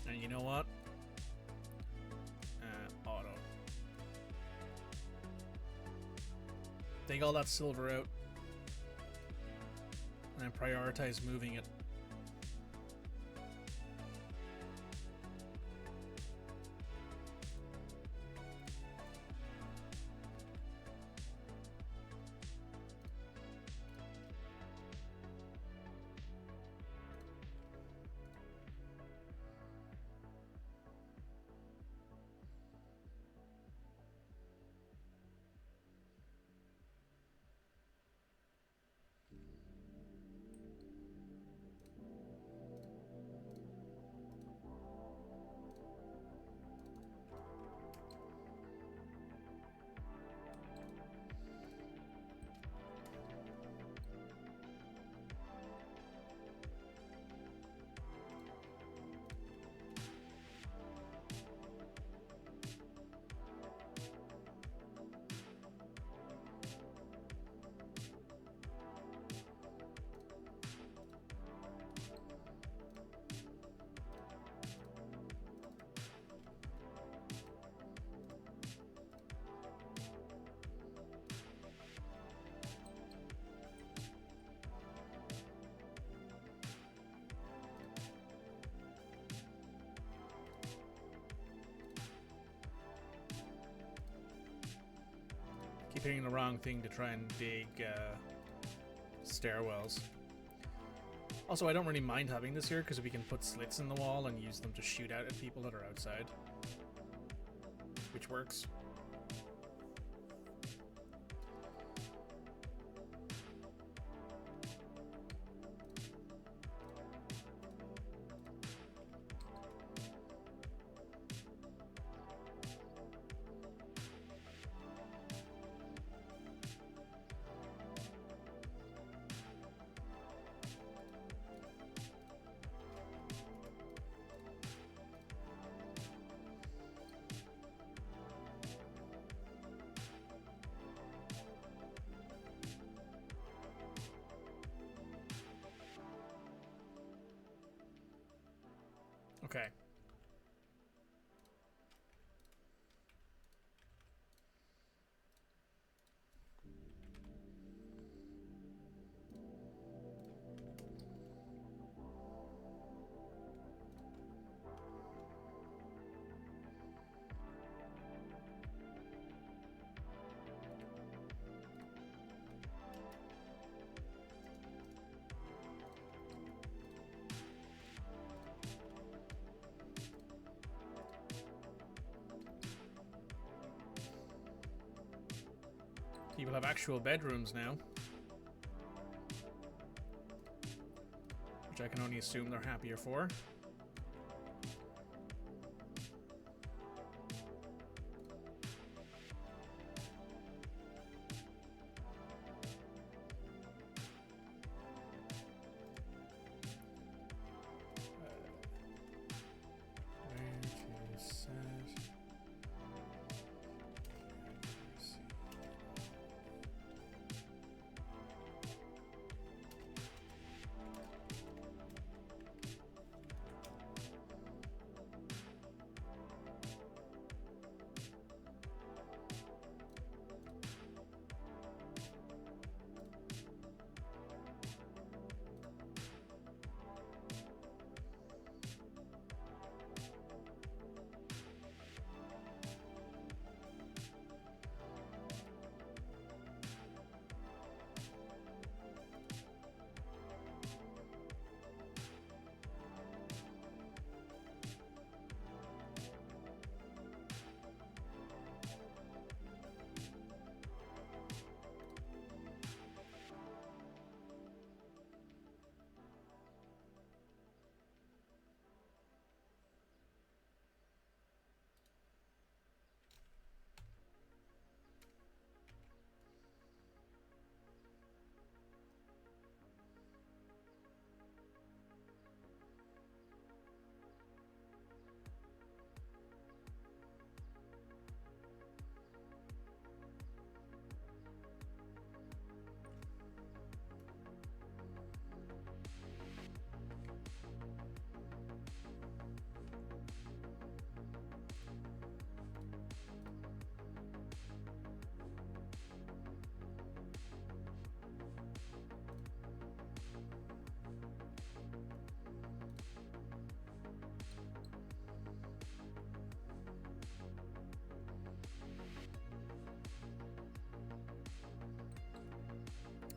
And you know what? Auto. Take all that silver out. And then prioritize moving it. picking the wrong thing to try and dig stairwells. Also, I don't really mind having this here because we can put slits in the wall and use them to shoot out at people that are outside, which works. Okay. People have actual bedrooms now, which I can only assume they're happier for.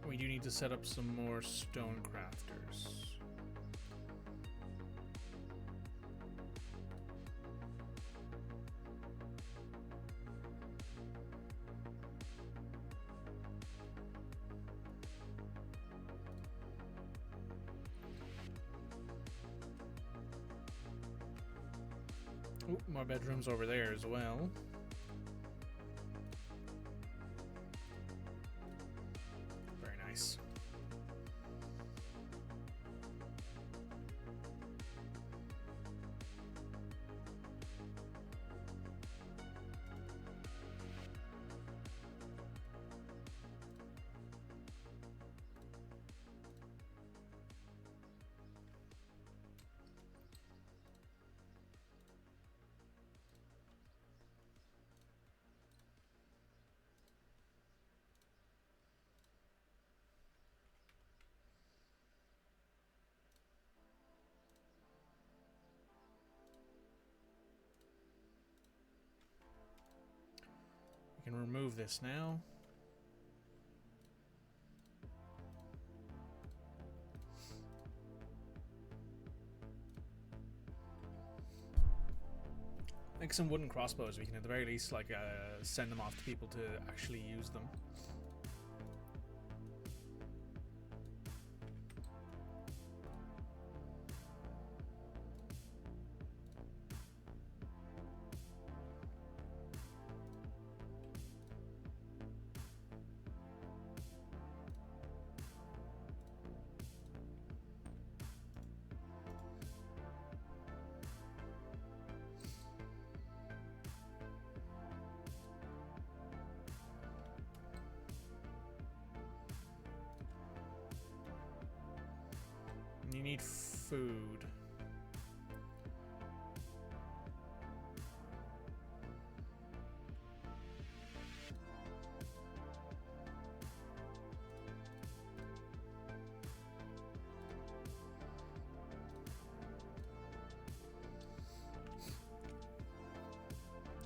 We do need to set up some more stone crafters. Ooh, more bedrooms over there as well. Very nice. We can remove this now. Like some wooden crossbows, we can at the very least like send them off to people to actually use them. You need food.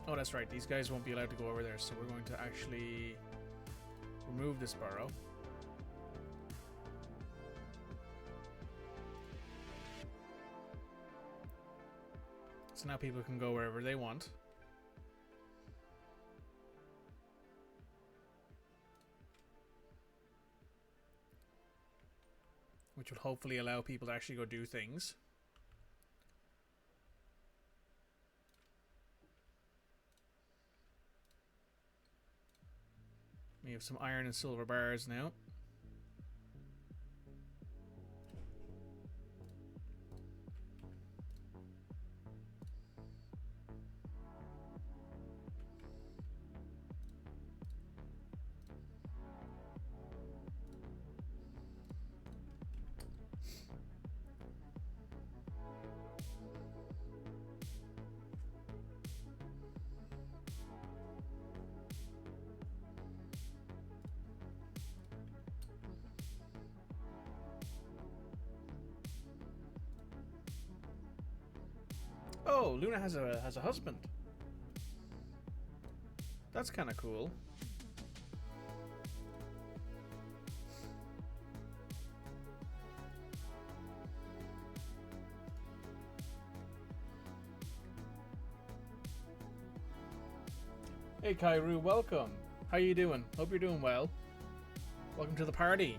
Oh, that's right. These guys won't be allowed to go over there, so we're going to actually remove this burrow. So now people can go wherever they want. Which will hopefully allow people to actually go do things. We have some iron and silver bars now. Oh, Luna has a husband. That's kind of cool. Hey Kairu, welcome. How you doing? Hope you're doing well. Welcome to the party.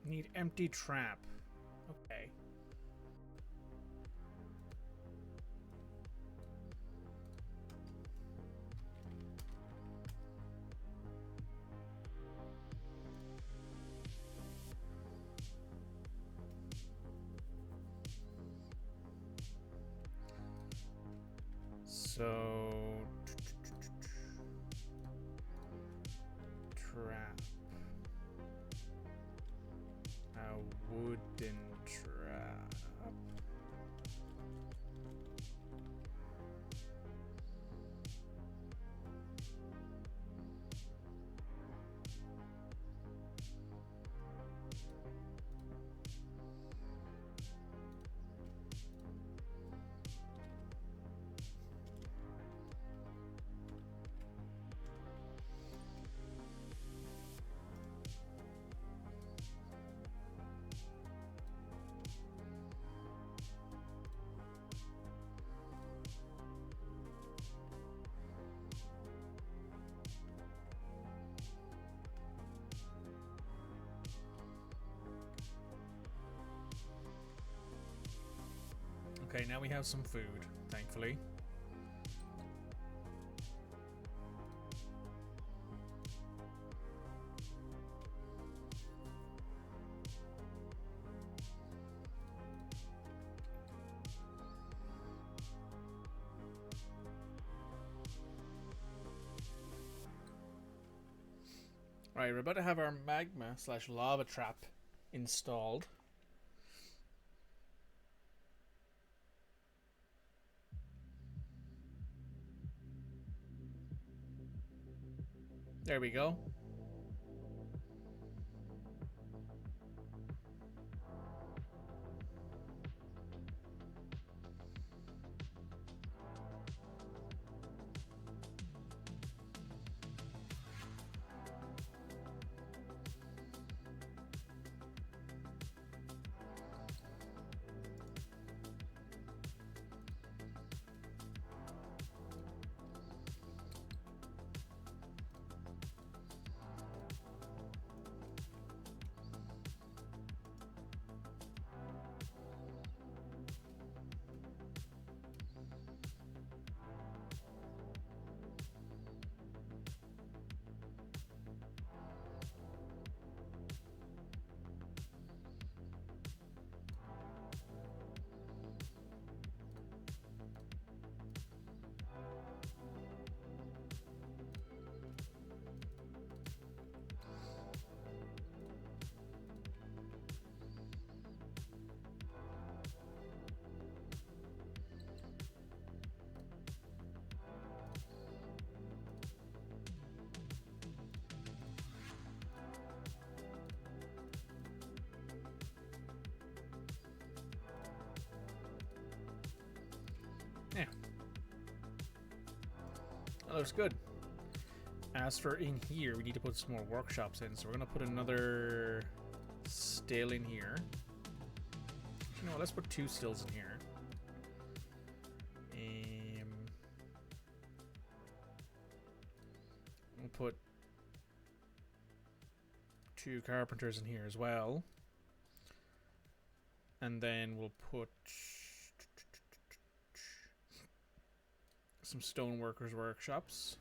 Need empty trap. Okay. So trap. A wooden trap. Okay, now we have some food, thankfully. Right, we're about to have our magma slash lava trap installed. There we go. Yeah. That looks good. As for in here, we need to put some more workshops in, so we're going to put another still in here. You know what, let's put 2 stills in here. We'll put 2 carpenters in here as well. And then we'll put some stoneworkers' workshops.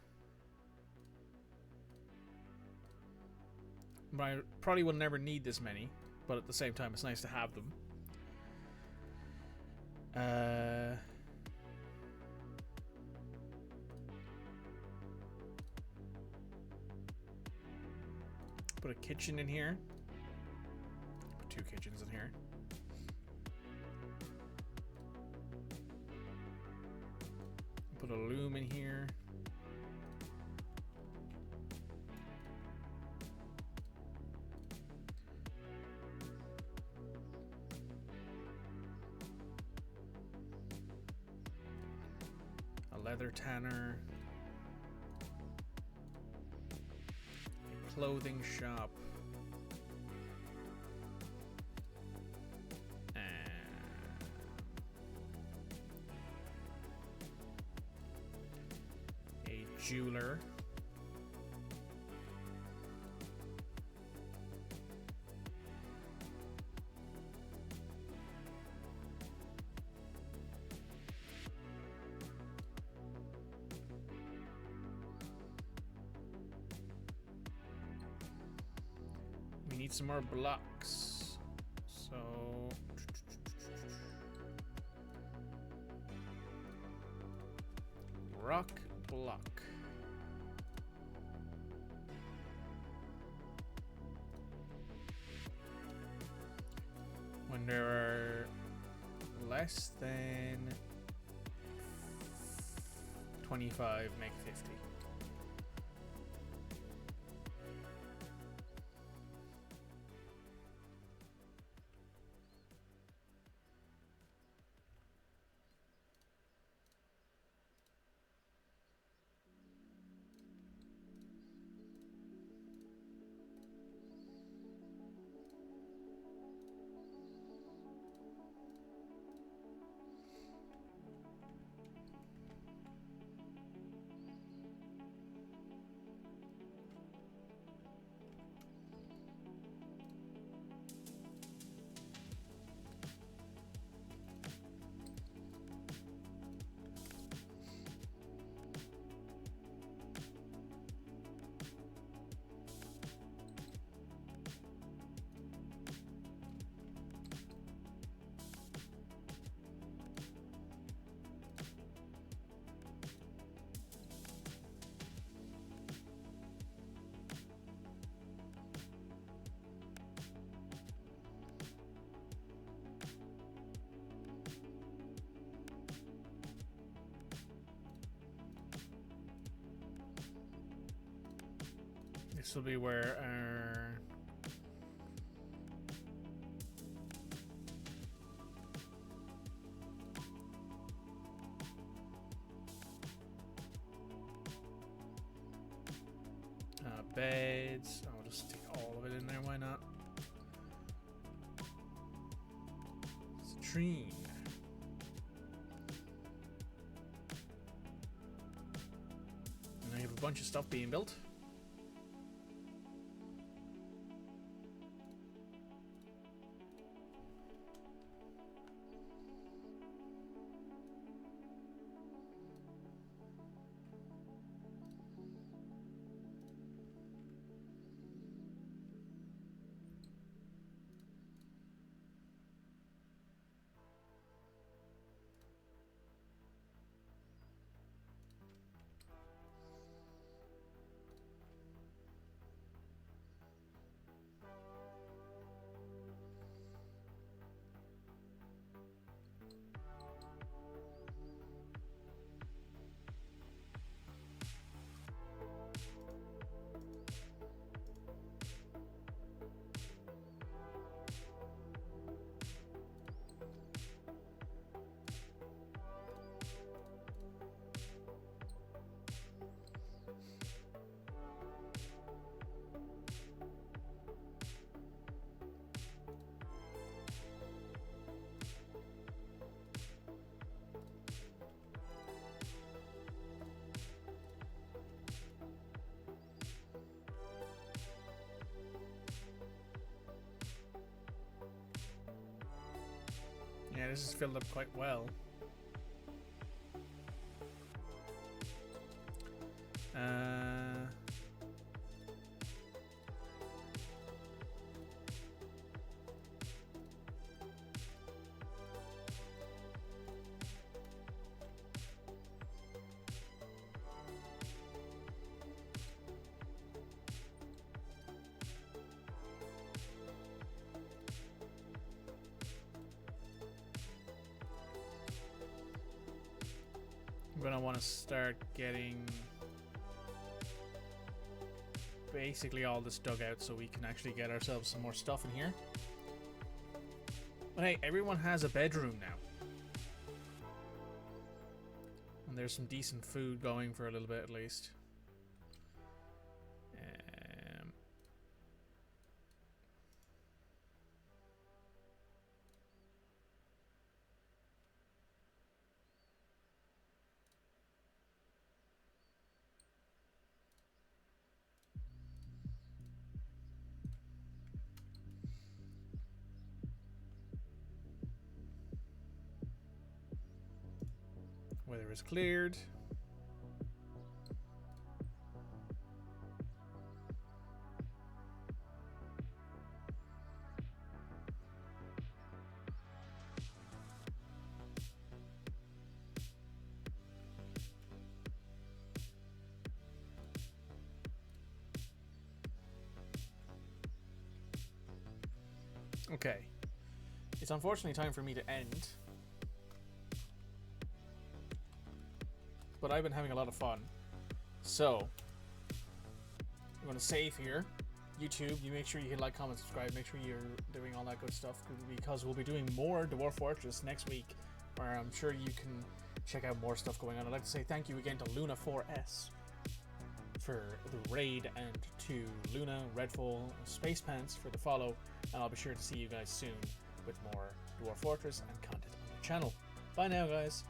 But I probably will never need this many, but at the same time, it's nice to have them. Put a kitchen in here. Put 2 kitchens in here. Put a loom in here. A leather tanner. A clothing shop. Jeweler. We need some more blocks. So rock block. When there are less than 25, make 50. This will be where our beds. I'll just stick all of it in there. Why not? Stream. And I have a bunch of stuff being built. Yeah, this is filled up quite well. I'm gonna want to start getting basically all this dug out so we can actually get ourselves some more stuff in here. But hey, everyone has a bedroom now. And there's some decent food going for a little bit at least. Weather is cleared. Okay. It's unfortunately time for me to end. But I've been having a lot of fun. So, I'm going to save here. YouTube, you make sure you hit like, comment, subscribe. Make sure you're doing all that good stuff because we'll be doing more Dwarf Fortress next week, where I'm sure you can check out more stuff going on. I'd like to say thank you again to Luna4S for the raid and to Luna, Redfall, Space Pants for the follow. And I'll be sure to see you guys soon with more Dwarf Fortress and content on the channel. Bye now, guys.